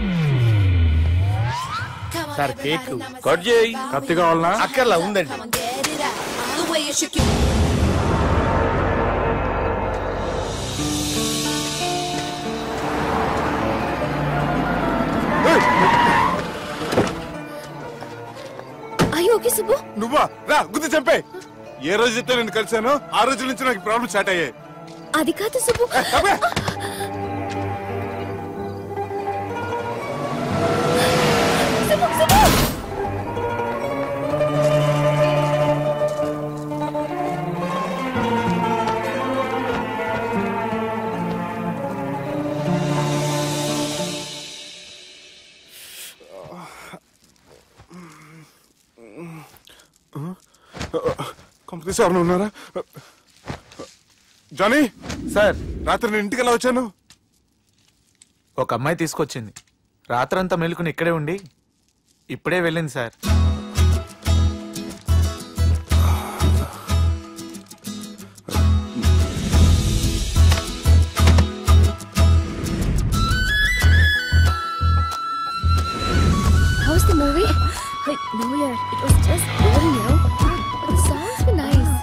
సార్ కేక్ కట్ చేయి. కత్తి కావాలనా? అక్కర్లా ఉందండి. నువ్వా? రా గుద్ది చంపే. ఏ రోజైతే నేను కలిశానో ఆ రోజు నుంచి నాకు ప్రాబ్లం స్టార్ట్ అయ్యాయి. అది కాదు సుబ్బు. కంపెనీస్ ఎవరైనా ఉన్నారా? జానీ సార్, రాత్రి నేను ఇంటికి ఎలా వచ్చాను? ఒక అమ్మాయి తీసుకొచ్చింది. రాత్రంతా మేలుకుని ఇక్కడే ఉండి ఇప్పుడే వెళ్ళింది sir. How's the movie? Wait, no yaar, it was just boring, you know. The songs were nice.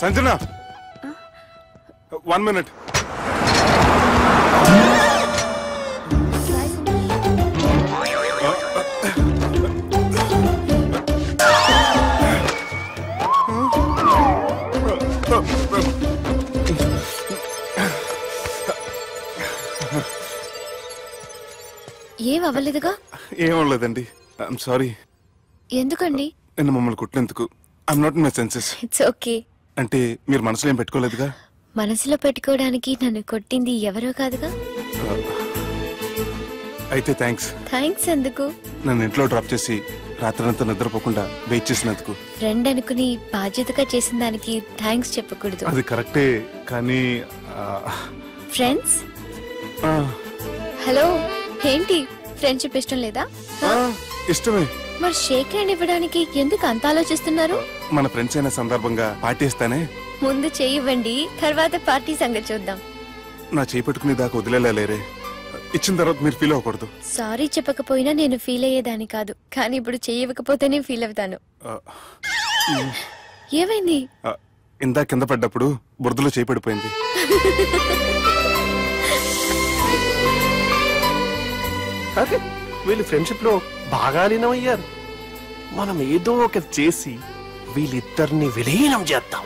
Sanjana 1 minute. ఏం అవ్వలేదుగా? ఏం అవ్వలేదండి. I'm sorry. ఎందుకండి? నేను మమ్మల్ని కుట్టినందుకు I'm not in my senses. It's okay. అంటే మీరు మనసులో ఏం పెట్టుకోలేదుగా? మనసులో పెట్టుకోవడానికి నన్ను కొట్టింది ఎవరో కాదుగా. అయితే థ్యాంక్స్. థ్యాంక్స్ ఎందుకు? నన్ను ఇంట్లో డ్రాప్ చేసి రాత్రంతా నిద్రపోకుండా వెయిట్ చేసినందుకు. ఫ్రెండ్ అనుకుని బాధ్యతగా చేసిన దానికి థ్యాంక్స్ చెప్పకూడదు. అది కరెక్టే కానీ ఫ్రెండ్స్ హలో, ఏంటి ఫ్రెండ్షిప్ ఇష్టం లేదా? ఇష్టమే. మరి షేక్ హ్యాండ్ ఇవ్వడానికి ఎందుకు అంత ఆలోచిస్తున్నారు? మన ఫ్రెండ్స్ అయిన సందర్భంగా పార్టీ ఇస్తానే. ముందు చేయివ్వండి, తర్వాత పార్టీ సంగతి చూద్దాం. నా చేయి పట్టుకునే దాకా వదిలేలా లేరే. ఇచ్చిన తర్వాత మీరు ఫీల్ అవ్వకూడదు. సారీ చెప్పకపోయినా నేను ఫీల్ అయ్యేదాన్ని కాదు, కానీ ఇప్పుడు చెయ్యకపోతేనే ఫీల్ అవుతాను. ఏమైంది? ఇందా కింద పడ్డప్పుడు బురదలో చేయి పడిపోయింది. అరే వీళ్ళు ఫ్రెండ్షిప్ లో బాగా లీనమయ్యారు. మనం ఏదో ఒకటి చేసి వీళ్ళిద్దరిని విలీనం చేద్దాం.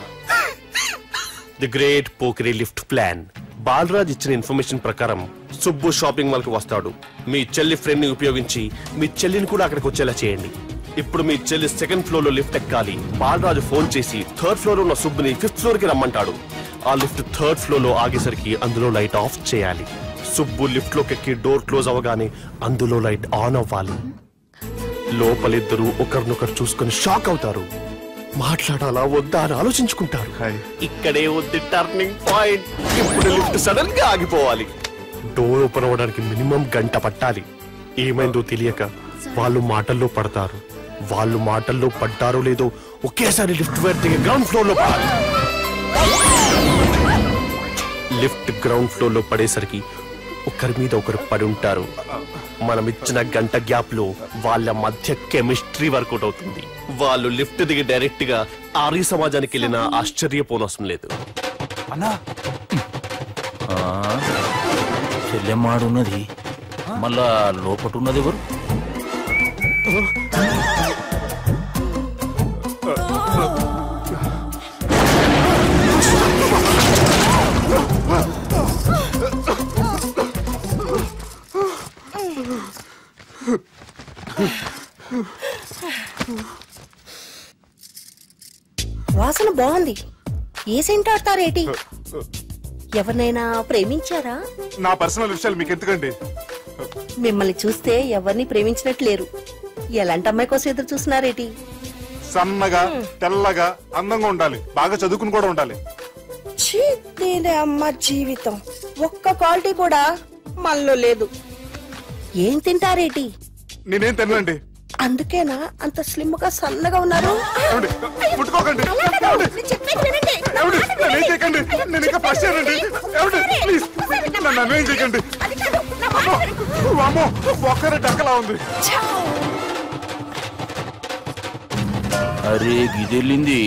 ది గ్రేట్ పోకరీ లిఫ్ట్ ప్లాన్. బాలరాజ్ ఇచ్చిన ఇన్ఫర్మేషన్ ప్రకారం సుబ్బు షాపింగ్ మాల్ కి వస్తాడు. మీ చెల్లి ఫ్రెండ్ ని ఉపయోగించి మీ చెల్లిని కూడా అక్కడికి వచ్చేలా చేయండి. ఇప్పుడు మీ చెల్లి 2nd ఫ్లోర్ లో లిఫ్ట్ ఎక్కాలి. బాలరాజు ఫోన్ చేసి 3rd ఫ్లోర్ లో ఉన్న సుబ్బుని 5th ఫ్లోర్ కి రమ్మంటాడు. ఆ లిఫ్ట్ 3rd ఫ్లోర్ లో ఆగేసరికి అందులో లైట్ ఆఫ్ చేయాలి. సుబ్బు లిఫ్ట్ లోకి ఎక్కి డోర్ క్లోజ్ అవగానే అందులో లైట్ ఆన్ అవ్వాలి. లోపలిద్దరూ ఒకరినొకరు చూసుకుని షాక్ అవుతారు. మాట్లాడాలా వద్దా అని ఆలోచించుకుంటారు. ఇక్కడే ఉంది టర్నింగ్ పాయింట్. ఇప్పుడు లిఫ్ట్ సడన్ గా ఆగిపోవాలి. డోర్ ఓపెన్ అవ్వడానికి మినిమం గంట పట్టాలి. ఏమైందో తెలియక వాళ్ళు మాటల్లో పడతారు. వాళ్ళు మాటల్లో పడ్డారో లేదో ఒకేసారి లిఫ్ట్ దిగి గ్రౌండ్ ఫ్లోర్ లో పడాలి. లిఫ్ట్ గ్రౌండ్ ఫ్లోర్ లో పడేసరికి ఒకరి మీద ఒకరు పడి ఉంటారు. మనం ఇచ్చిన గంట గ్యాప్ లో వాళ్ళ మధ్య కెమిస్ట్రీ వర్కౌట్ అవుతుంది. వాళ్ళు లిఫ్ట్ దిగి డైరెక్ట్ గా ఆర్య సమాజానికి వెళ్ళినా ఆశ్చర్యపోనవసరం లేదు. అన్నా చెల్లెమ్మాడున్నది, మళ్ళా లోపటున్నది ఎవరు? బాగుంది. ఏ సెంట్ ఆడతారేటి? ఎవరినైనా ప్రేమించారా? నా పర్సనల్ విషయాలు మీకు ఎందుకండి? మిమ్మల్ని చూస్తే ఎవరిని ప్రేమించినట్లేరు. ఎలాంటి అమ్మాయి కోసం ఎదురు చూస్తున్నారేటి? సన్నగా తెల్లగా అందంగా ఉండాలి, బాగా చదువుకుని కూడా ఉండాలి. దీని అమ్మ జీవితం ఒక్క క్వాలిటీ కూడా మనలో లేదు. ఏం తింటారేటి? నేనేం తినండి. అందుకేనా అంత స్లిమ్ గా సన్నగా ఉన్నారు? ముట్టుకోకండి, నేను ఇంకా ఫస్ట్ చేయనండి. ప్లీజ్ నన్ను ఏం చేయకండి. ఒక్కరే డక్కలా ఉంది. అరే గిదెళ్ళింది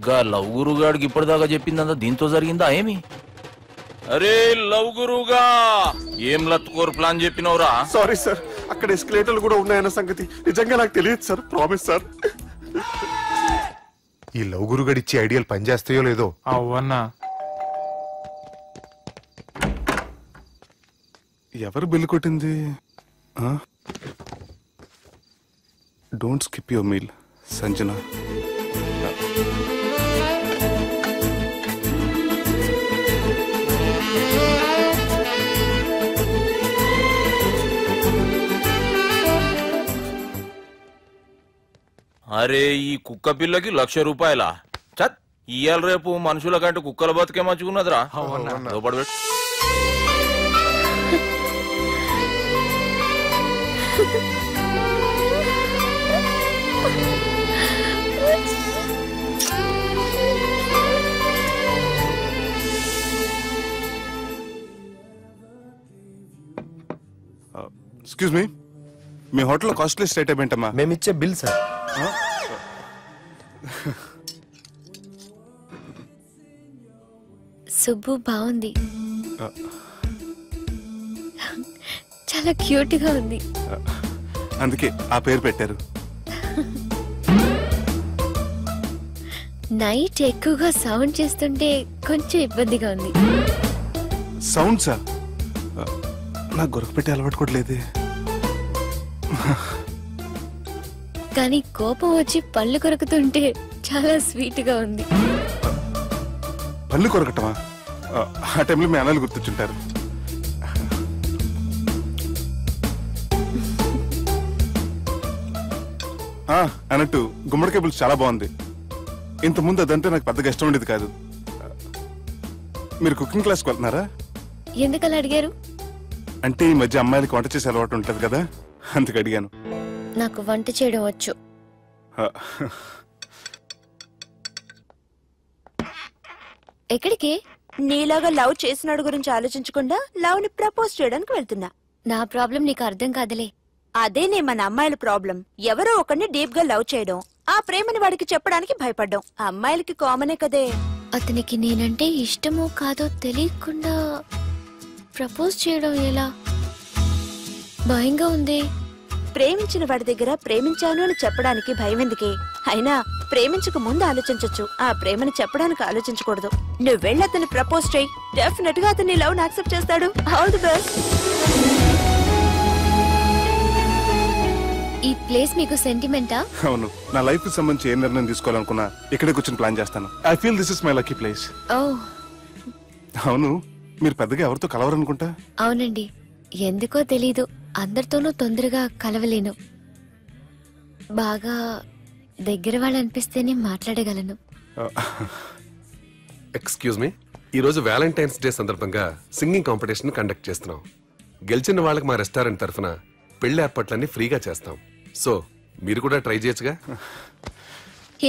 గా లవ్ గురుగాడికి ఇప్పటిదాకా చెప్పిందంతా దీంతో జరిగిందా ఏమి? అరే లవ్ గురుగా ఏం లత్కోరు ప్లాన్ చెప్పినవురా? సారీ సార్, అక్కడ ఎస్కలేటర్లు కూడా ఉన్నాయన్న సంగతి నిజంగా నాకు తెలియదు సార్. Promise sir. ఈ లవ్ గురుగడిచ్చే ఐడియాలు పనిచేస్తాయో లేదో. అవ్వన్నా ఎవరు బిల్లు కొట్టింది? Don't skip your meal Sanjana. అరే ఈ కుక్క పిల్లకి 1,00,000 రూపాయలా? చత్ ఇయ్యాల రేపు మనుషుల కంటే కుక్కల బతికే మంచుకున్నదిరా. లోపడబెట్టు. ఎక్స్క్యూజ్ మీ, మీ హోటల్లో కాస్ట్లీ ఐటమ్ ఏంటమ్మా? మేమిచ్చే బిల్ సార్. సుబ్బు బాగుంది, చాలా క్యూట్ గా ఉంది. అందుకే ఆ పేరు పెట్టారు. నైట్ ఎక్కువగా సౌండ్ చేస్తుంటే కొంచెం ఇబ్బందిగా ఉంది. సౌండ్సా? నాకు గొరకపెట్టే అలవాటు కూడా లేదే. కానీ కోపం వచ్చి పళ్ళు కొరుకుతుంటే చాలా స్వీట్ గా ఉంది. పళ్ళు కొరకటమా? ఆ టైంలో మీ అన్నలు గుర్తొచ్చుంటారు. అన్నట్టు గుమ్మడికాయ పులుసు చాలా బాగుంది. ఇంతకుముందు అదంటే నాకు పెద్దగా ఇష్టం ఉండేది కాదు. మీరు కుకింగ్ క్లాస్కి వెళ్తున్నారా? ఎందుకలా అడిగారు? అంటే ఈ మధ్య అమ్మాయిలకి వంట చేసే అలవాటు ఉంటది కదా, అందుకు అడిగాను. నాకు వంట చేయడం వచ్చు. ఎక్కడికి? నీలాగా లవ్ చేసినాడు గురించి ఆలోచించకుండా లవ్ ని ప్రపోజ్ చేయడానికి వెళ్తున్నా. నా ప్రాబ్లం నీకు అర్థం కాదులే. అదేనే మన అమ్మాయిల ప్రాబ్లం. ఎవరో ఒకరిని డీప్ గా లవ్ చేయడం, ఆ ప్రేమని వాడికి చెప్పడానికి భయపడ్డం అమ్మాయిలకి కామనే కదే. అతనికి నేనంటే ఇష్టమో కాదో తెలియకుండా ప్రపోజ్ చేయడం ఎలా? భయంగా ఉంది. ప్రేమించిన వాడి దగ్గర ప్రేమించాను అని చెప్పడానికి భయం ఎందుకే? అయినా ప్రేమించక ముందు ఆలోచించొచ్చు, ఆ ప్రేమని చెప్పడానికి ఆలోచించకూడదు. నువ్వు వెళ్ళి అతన్ని ప్రపోజ్ చేయి, డెఫినెట్ గా అతన్ని లవ్ యాక్సెప్ట్ చేస్తాడు. All the best. ఈ ప్లేస్ మీకు సెంటిమెంటా? అవును, నా లైఫ్ కి సంబంధించి ఏ నిర్ణయం తీసుకోవాలనుకున్నా ఇక్కడే కూర్చొని ప్లాన్ చేస్తాను. I feel this is my lucky place. ఓ అవును, మీరు పెద్దగా ఎవరితో కలవరనుకుంటా? అవునండి, ఎందుకో తెలీదు, అందరితోనూ తొందరగా కలవలేను. బాగా దగ్గర వాళ్ళు అనిపిస్తేనే మాట్లాడగలను. ఎక్స్క్యూజ్ మీ, ఈరోజు వ్యాలంటైన్స్ డే సందర్భంగా సింగింగ్ కాంపిటీషన్ కండక్ట్ చేస్తున్నాం. గెలిచిన వాళ్ళకి మా రెస్టారెంట్ తరఫున పెళ్లి ఏర్పాట్లన్నీ ఫ్రీగా చేస్తాం. సో మీరు కూడా ట్రై చేయొచ్చుగా.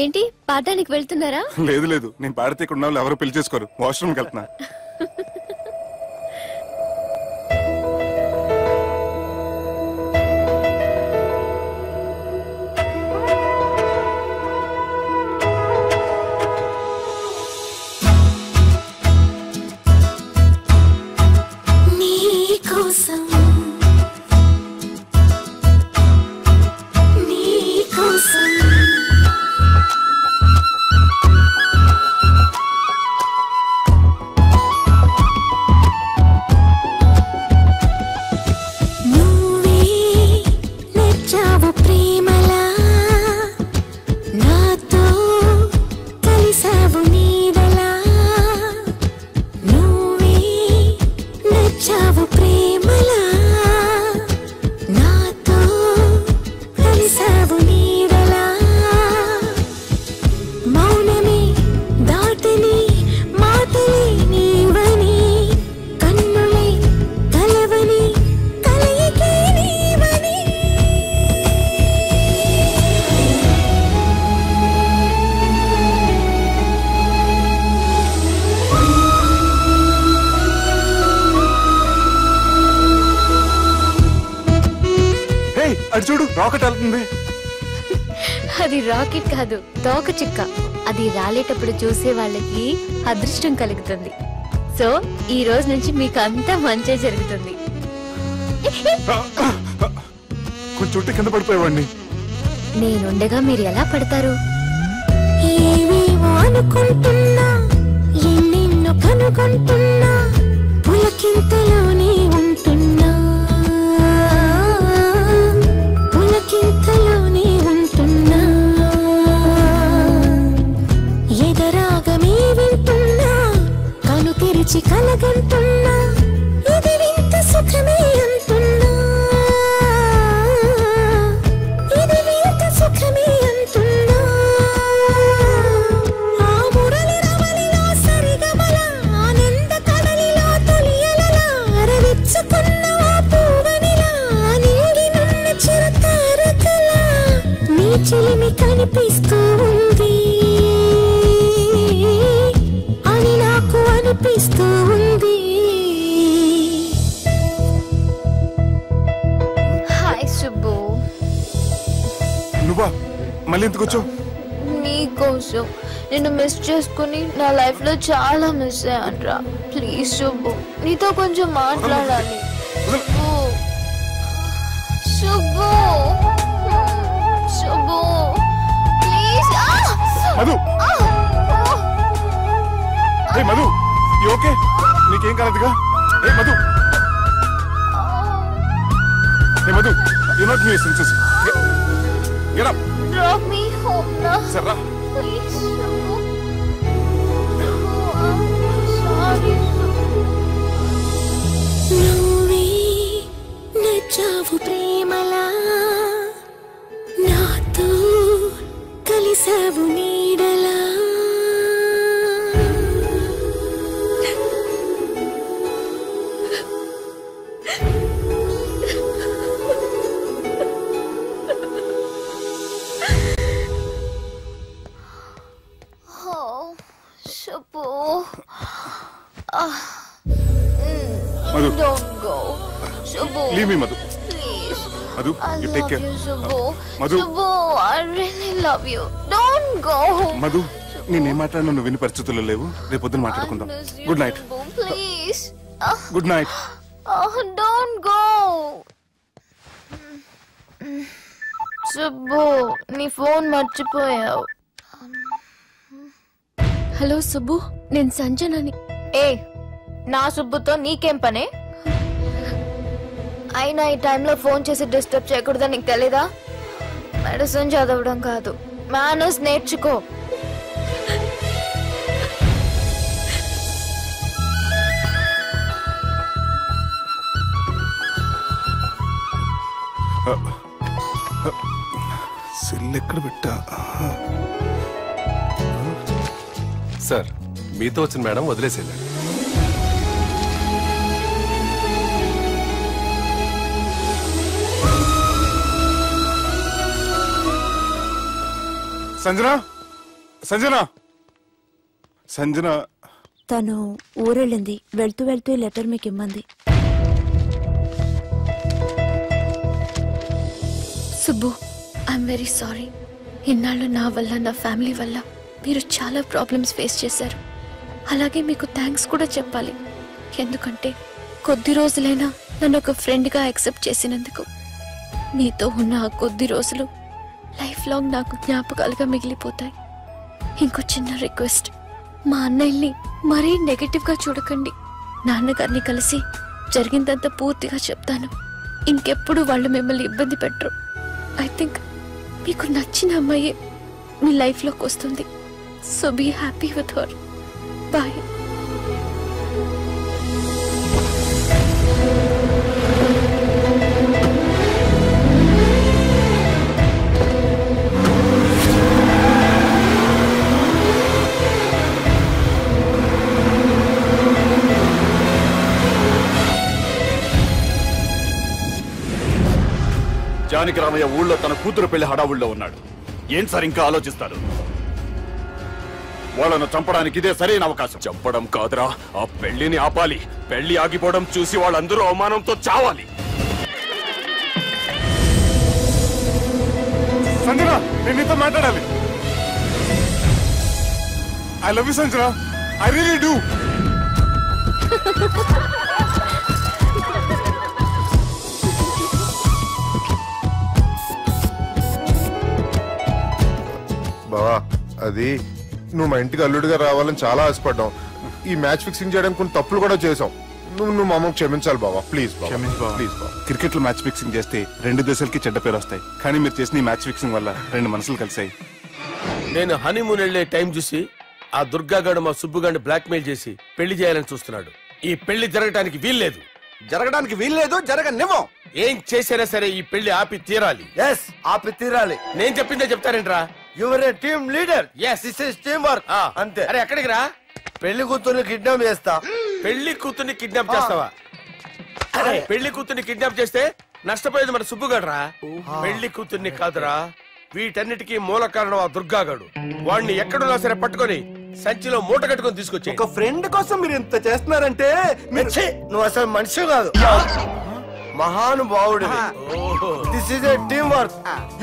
ఏంటి పాడడానికి వెళ్తున్నారా? లేదు లేదు, నేను పాడితే ఇక్కడ ఉన్న వాళ్ళు ఎవరు పెళ్లి చేసుకోరు. వాష్రూమ్కి వెళ్తున్నా. ప్రేమలా నాతో కలిసావు నచ్చావు ప్రేమలా నాతో కలిసావు నీడలా మౌనమే దాటని మాటలే నీవని కన్నులే కలవని కలయికే నీవని అటు చూడు రాకెట్ వెళ్తుంది. అది రాకెట్ కాదు, తోక చుక్క. అది రాలేటప్పుడు చూసే వాళ్ళకి అదృష్టం కలుగుతుంది. సో ఈ రోజు నుంచి మీకు అంతా మంచి జరుగుతుంది. కొంచెం కింద పడిపోయేవాడిని. నేనుండగా మీరు ఎలా పడతారు? ఏవేవో అనుకుంటున్నా ఎన్నెన్నో కనుగొంటున్నా పులకింతలోనే ఉంటున్నా పులకింతలోనే ఉంటున్నా ఎదరాగమే వింటున్నా కను తెరిచి కలగంటున్నా ఇది వింత సుఖమే అంటున్నా ఇది వింత సుఖమే అంటున్నా ఆ మురళి రమణిలో సరిగమల ఆనంద కడలిలో తొలియలల అరవిచ్చుకున్న ఆ పూవనిలా నింగినున్న చిరతారకల నీ చెలిమి కనిపిస్తూ ఉంది అని నాకు అనిపిస్తూ ఉంది. హాయ్ సుబ్బు. నువ్వా మళ్ళీ ఎందుకు వచ్చావు? నీకోసం నిన్ను మిస్ చేసుకుని నా లైఫ్ లో చాలా మిస్ అయ్యానురా. ప్లీజ్ సుబ్బు, నీతో కొంచెం మాట్లాడాలి. Subbu Subbu Subbu please. Madhu, hey Madhu, you okay? నీకేం కాలేదుగా? Hey Madhu, hey Madhu, you not in senses. Get up. Drop me home now. Sarah. Please, Subbu. Oh, I'm sorry, నువ్వే నచ్చావు ప్రేమలా నాతో కలిసావు నీడలా Subbu. Madhu. Don't go. Subbu. Leave me, Madhu. Please. Madhu, I you love take care. you, Subbu. Madhu. Subbu, I really love you. Don't go. Madhu, నేనేం మాట్లాడినా నువ్వు విని పరిస్థితుల్లో లేవు. రేపు పొద్దున మాట్లాడుకుందాం. Good night. Please. Good night. Don't go. Subbu, నీ ఫోన్ మర్చిపోయావు. హలో సుబ్బు, నేను సంజనని. ఏ, నా సుబ్బుతో నీకేం పనే? అయినా ఈ టైంలో ఫోన్ చేసి డిస్టర్బ్ చేయకూడదని నీకు తెలీదా? మెడిసిన్ చదవడం కాదు, మేనర్స్ నేర్చుకో. సెల్ ఎక్కడ పెట్టా? సార్, మీతో వచ్చిన మేడం వదిలేసేయండి. సంజన, సంజన, సంజన. తను ఊరెళ్ళింది. వెళ్తూ వెళ్తూ ఈ లెటర్ మీకు ఇమ్మంది. Subbu, I'm very sorry. ఇన్నాళ్ళు నా వల్ల, నా ఫ్యామిలీ వల్ల మీరు చాలా ప్రాబ్లమ్స్ ఫేస్ చేశారు. అలాగే మీకు థ్యాంక్స్ కూడా చెప్పాలి. ఎందుకంటే కొద్ది రోజులైనా నన్ను ఒక ఫ్రెండ్గా యాక్సెప్ట్ చేసినందుకు. మీతో ఉన్న ఆ కొద్ది రోజులు లైఫ్ లాంగ్ నాకు జ్ఞాపకాలుగా మిగిలిపోతాయి. ఇంకో చిన్న రిక్వెస్ట్, మా అన్నయ్యని మరీ నెగటివ్గా చూడకండి. నాన్నగారిని కలిసి జరిగిందంతా పూర్తిగా చెప్తాను. ఇంకెప్పుడు వాళ్ళు మిమ్మల్ని ఇబ్బంది పెట్టరు. ఐ థింక్ మీకు నచ్చిన అమ్మాయి మీ లైఫ్లోకి వస్తుంది. So be happy with her. Bye. Janaki Ramayya ఊళ్ళో తన కూతురు పెళ్లి హడావుల్లో ఉన్నాడు. ఏం సార్ ఇంకా ఆలోచిస్తారు? వాళ్ళను చంపడానికి ఇదే సరైన అవకాశం. చంపడం కాదురా, ఆ పెళ్లిని ఆపాలి. పెళ్లి ఆగిపోవడం చూసి వాళ్ళందరూ అవమానంతో చావాలి. సంజన, నేను నీతో మాట్లాడాలి. I love you Sanjana, I really do. బావా, అది నువ్వు మా ఇంటికి అల్లుడిగా రావాలని చాలా ఆశపడ్డాం. ఈ మ్యాచ్ ఫిక్సింగ్ చేయడానికి కొన్ని తప్పులు కూడా చేసాం. నువ్వు మా అమ్మకు క్షమించాలి బావా, ప్లీజ్ ప్లీజ్. క్రికెట్ లో మ్యాచ్ ఫిక్సింగ్ చేస్తే 2 దేశాలకి చెడ్డ పేరు వస్తాయి. కానీ మీరు చేసిన ఈ మ్యాచ్ ఫిక్సింగ్ వల్ల 2 మనసులు కలిసాయి. నేను హనీమూన్ వెళ్లే టైం చూసి ఆ దుర్గాగాడు మా సుబ్బుగాడిని బ్లాక్ మెయిల్ చేసి పెళ్లి చేయాలని చూస్తున్నాడు. ఈ పెళ్లి జరగడానికి వీల్లేదు. జరగనివ్వం. ఏం చేసినా సరే ఈ పెళ్లి ఆపి తీరాలి. ఆపి తీరాలి. నేను చెప్పిందే చెప్తారేంట్రా? You're a team leader. This is team work. అంతే. అరే ఎక్కడికి రా? పెళ్లి కూతుర్ని కిడ్నాప్ చేస్తా. పెళ్లి కూతుర్ని కిడ్నాప్ చేస్తావా? అరే పెళ్లి కూతుర్ని కిడ్నాప్ చేస్తే నష్టపోయేది మన సుబ్బుగాడురా. పెళ్లి కూతుర్ని కాదురా, వీటన్నిటికీ మూల కారణం ఆ దుర్గాగాడు. వాణ్ణి ఎక్కడున్నా సరే పట్టుకొని సంచిలో మూట కట్టుకొని తీసుకొచ్చి. ఒక ఫ్రెండ్ కోసం మీరు ఇంత చేస్తున్నారంటే నువ్వు అసలు మనిషి కాదు, మహానుభావుడు. This is a team work.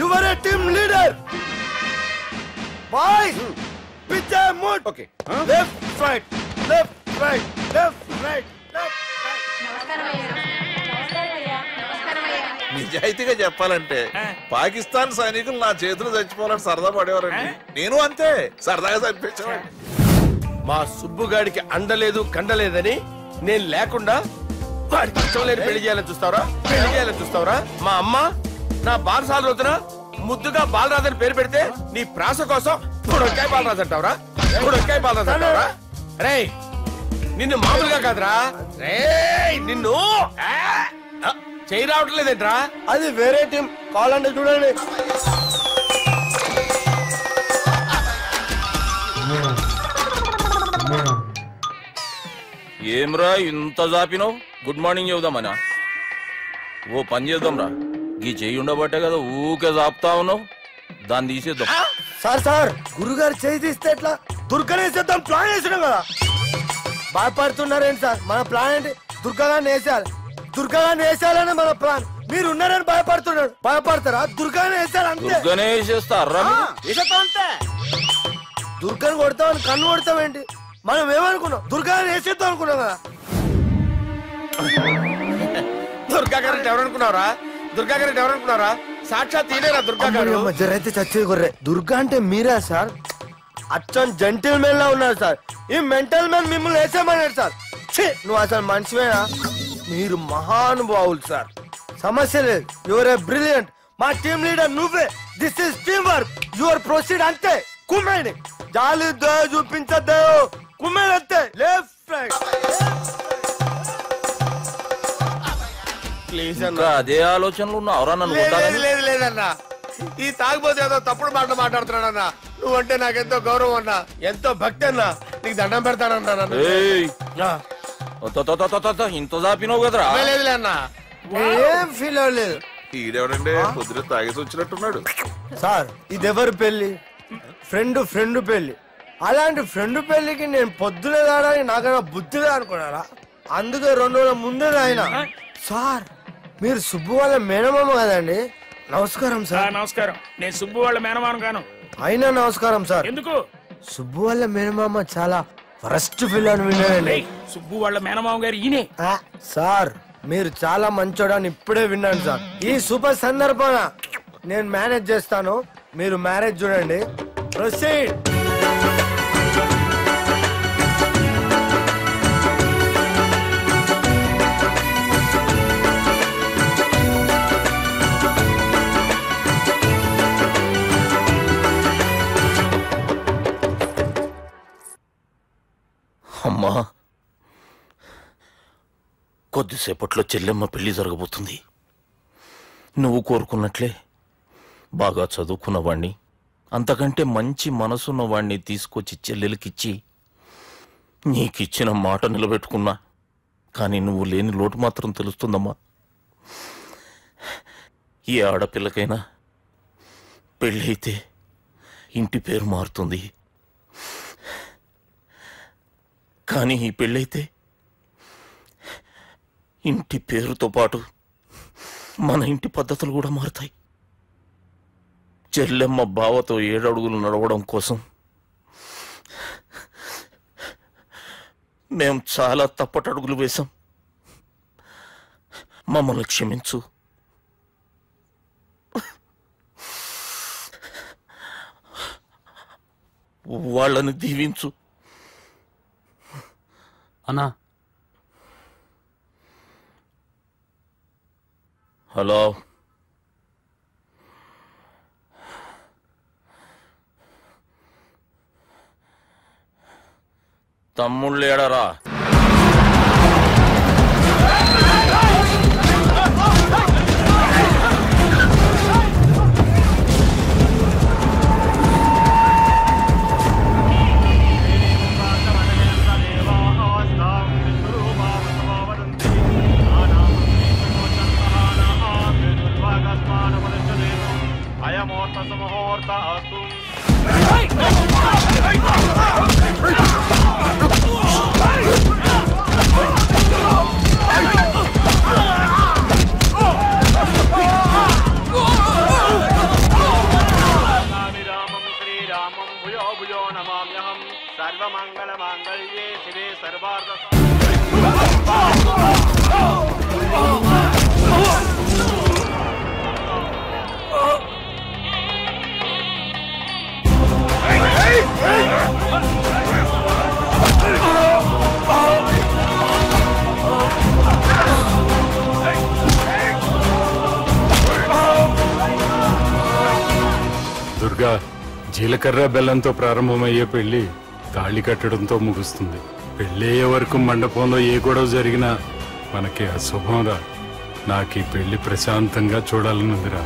Your a team leader. Boys pitch mood. Okay, left right left right left right left నిజాయితీగా చెప్పాలంటే పాకిస్తాన్ సైనికులు నా చేతులు చచ్చిపోవాలని సరదా పడేవారండి. నేను అంతే సరదాగా చంపించేవాడిని. మా సుబ్బుగాడికి అండలేదు కండలేదని నేను లేకుండా వాడికి ఇష్టం లేని పెళ్లి చేయాలని చూస్తావరా? పెళ్లి చేయాలని చూస్తావరా? మా అమ్మ నా బాలసాల రోజున ముద్దుగా బాలరాజని పేరు పెడితే నీ ప్రాస కోసం పొడొక్కాయ బాలరాజు అంటావరా? పొడొక్కాయ బాలరాజు అంటావరా? రే నిన్ను మామూలుగా కాదురా, రే నిన్ను చేయి రావట్లేదేంట్రా? అది వేరే టీం కావాలంటే చూడండి. ఏమ్రా ఇంత జాపినావు? Good morning చెబుదామనా? ఓ పని చేద్దాంరా, గీ చెయ్యి ఉండబట్టే కదా ఊకే జాపుతా ఉన్నావు. దాన్ని తీసేద్దాం. సార్ గురుగారు చేయి తీస్తే ఎట్లా? దుర్గనేసేద్దాం ప్లాన్ వేసినాం కదా. భయపడుతున్నారేంటి సార్? మన ప్లాన్ ఏంటి? దుర్గాన్ని వేసేయాలి. దుర్గాన్ని వేసేయాలని మన ప్లాన్. మీరు ఉన్నారని భయపడుతున్నాడు. భయపడతారా? దుర్గాన్ని వేసేయాలి అంతే. దుర్గనే వేసేస్తారా? అంతే. దుర్గాన్ని కొడతామని కన్ను కొడతామేంటి? మనం ఏమనుకున్నాం? దుర్గాన్ని వేసేద్దాం అనుకున్నాం కదా. దుర్గా గారు ఎవరనుకున్నారా? దుర్గా గారు ఎవరనుకున్నారా? సాక్షాత్ తీరేరా దుర్గా గారు. జరైతే చచ్చేది గొర్రె. దుర్గా అంటే మీరా సార్? అచ్చం జెంటిల్ మెన్ లా ఉన్నారు సార్. ఈ మెంటల్ మెన్ మిమ్మల్ని వేసేమన్నాడు సార్. నువ్వు అసలు మనిషివేనా? మీరు మహానుభావులు సార్, సమస్య లేదు. Your a brilliant. మా టీమ్ లీడర్ నువ్వే. This is team work. Your proceed అంతే. కుమ్మేని జాలి చూపించద్దు. కుమ్మేని అంతే. Left right. ప్లీజ్ అన్న. అదే ఆలోచనలు ఉన్నావురా? నన్ను లేదన్నా, ఈ తాగిపోతే ఏదో తప్పుడు మాటలు మాట్లాడుతున్నాడన్నా. నువ్వంటే నాకెంతో గౌరవం అన్నా, ఎంతో భక్తి అన్నా. నీకు దండం పెడతానన్నా. ఇంత జాపినావు కదరా? లేదులే అన్నా, ఏం ఫీల్ అవ్వలేదు. ఈడెవడండి పొద్దున తాగేసి వచ్చినట్టున్నాడు. సార్ ఇదెవరు పెళ్లి? ఫ్రెండ్ పెళ్లి. అలాంటి ఫ్రెండ్ పెళ్లికి నేను పొద్దునే దాడని నాకన్నా బుద్ధిగా అనుకున్నారా? అందుకే 2 రోజుల ముందే ఆయన. సార్ మీరు సుబ్బు వాళ్ళ మేనమామ కదండి? నమస్కారం సార్. నమస్కారం. నేను సుబ్బు వాళ్ళ మేనమామ గాను. అయినా నమస్కారం సార్. ఎందుకు? సుబ్బు వాళ్ళ మేనమామ చాలా ఫస్ట్ పిల్లని విన్నానండి. సుబ్బు వాళ్ళ మేనమామ గారు ఈయనే. సార్ మీరు చాలా మంచోడని ఇప్పుడే విన్నాను సార్. ఈ శుభ సందర్భాన నేను మేనేజ్ చేస్తాను, మీరు మ్యారేజ్ చూడండి. ప్రొసీడ్. అమ్మా, కొద్దిసేపట్లో చెల్లెమ్మ పెళ్లి జరగబోతుంది. నువ్వు కోరుకున్నట్లే బాగా చదువుకున్నవాణ్ణి, అంతకంటే మంచి మనసున్నవాణ్ణి తీసుకొచ్చి చెల్లెలకిచ్చి నీకిచ్చిన మాట నిలబెట్టుకున్నా. కానీ నువ్వు లేని లోటు మాత్రం తెలుస్తుందమ్మా. ఏ ఆడపిల్లకైనా పెళ్ళైతే ఇంటి పేరు మారుతుంది, కానీ ఈ పెళ్ళైతే ఇంటి పేరుతో పాటు మన ఇంటి పద్ధతులు కూడా మారుతాయి. చెల్లెమ్మ బావతో 7 అడుగులు నడవడం కోసం మేం చాలా తప్పటడుగులు వేశాం. మమ్మల్ని క్షమించు. వాళ్ళని దీవించు. అన్నా, హలో, తమ్ముళ్ళు ఏడరా? सर्वमंगलमांगल्ये शिवे सर्वार्थ దుర్గా, జీలకర్ర బెల్లంతో ప్రారంభమయ్యే పెళ్లి తాళి కట్టడంతో ముగుస్తుంది. పెళ్ళయ్యే వరకు మండపంలో ఏ గొడవ జరిగినా మనకి అశుభం రా. నాకు ఈ పెళ్లి ప్రశాంతంగా చూడాలనుందిరా.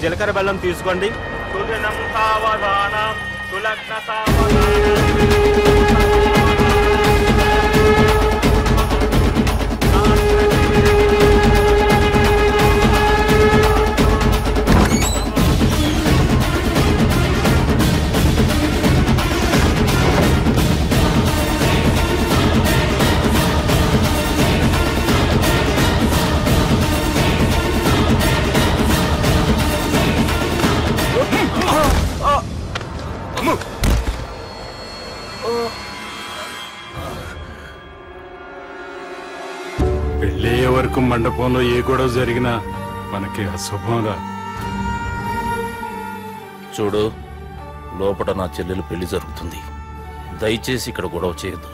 జీలకర్ర బెల్లం తీసుకోండి. సుదినం సావధానం సులగ్న సావధానం. పెళ్ళయ్యే వరకు మండపంలో ఏ గొడవ జరిగినా మనకి అశుభం రా. చూడు, లోపల నా చెల్లెలు పెళ్లి జరుగుతుంది. దయచేసి ఇక్కడ గొడవ చేయొద్దు.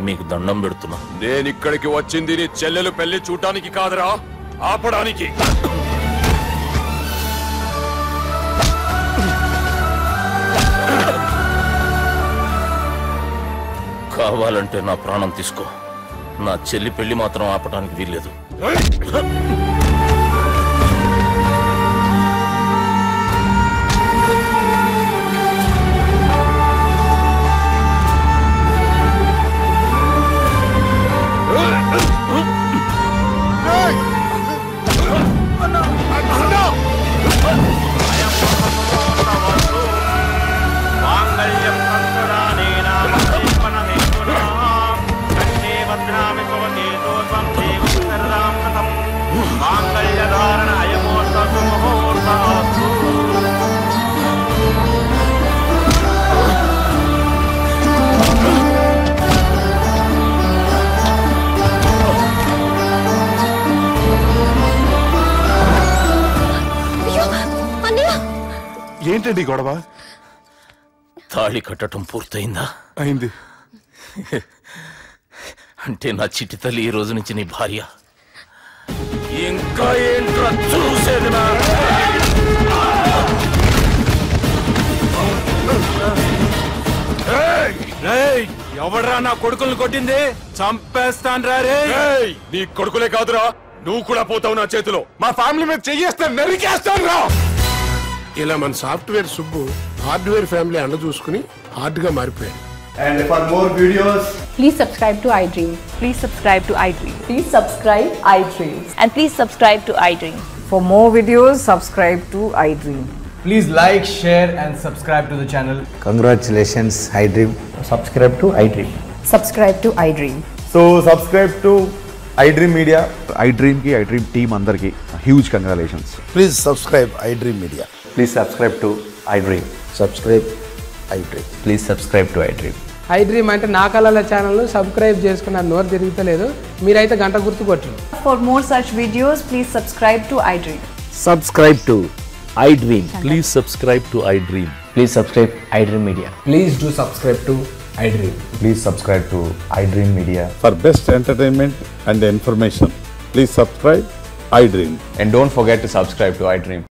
మీకు దండం పెడుతున్నా. నేను ఇక్కడికి వచ్చింది నీ చెల్లెలు పెళ్లి చూడటానికి కాదురా, ఆపడానికి. కావాలంటే నా ప్రాణం తీసుకో. నా చెల్లి పెళ్లి మాత్రం ఆపడానికి వీల్లేదు. ఏంటండి గొడవ? తాళి కట్టడం పూర్తయిందా? అయింది. అంటే నా చిట్టి తల్లి ఈ రోజు నుంచి నీ భార్య. ఇంకా ఏంట్రా చూసేది? ఎవడరా నా కొడుకుల్ని కొట్టింది? చంపేస్తాను రా రే. నీ కొడుకులే కాదురా, నువ్వు కూడా పోతావు నా చేతిలో. మా ఫ్యామిలీ మీద చెయ్యేస్తాను, నరికేస్తాను రా. ఇలా మన సాఫ్ట్వేర్ సుబ్బు హార్డ్వేర్ ఫ్యామిలీ అన్న చూసుకుని హార్డ్ గా మారిపోయాడు. And for more videos, please subscribe to iDream. Please subscribe to iDream. Please subscribe iDream. And please subscribe to iDream. For more videos, subscribe to iDream. please like, share and subscribe to the channel. Congratulations, iDream. Subscribe to iDream. Subscribe to iDream. So subscribe to iDream Media. iDream ki iDream team andarki huge congratulations. Please subscribe iDream Media. Please subscribe to iDream. Subscribe iDream. Please subscribe to iDream. iDream అంటే నా కళల channel subscribe చేసుకున్న నోరు తిరుగుతలేదు. మీరైతే గంట గుర్తు కొట్టండి. For more such videos, please subscribe to iDream. Subscribe to iDream. Please subscribe to iDream. Please subscribe iDream Media. Please do subscribe to iDream. Please subscribe to iDream Media. For best entertainment and information, please subscribe iDream. And don't forget to subscribe to iDream.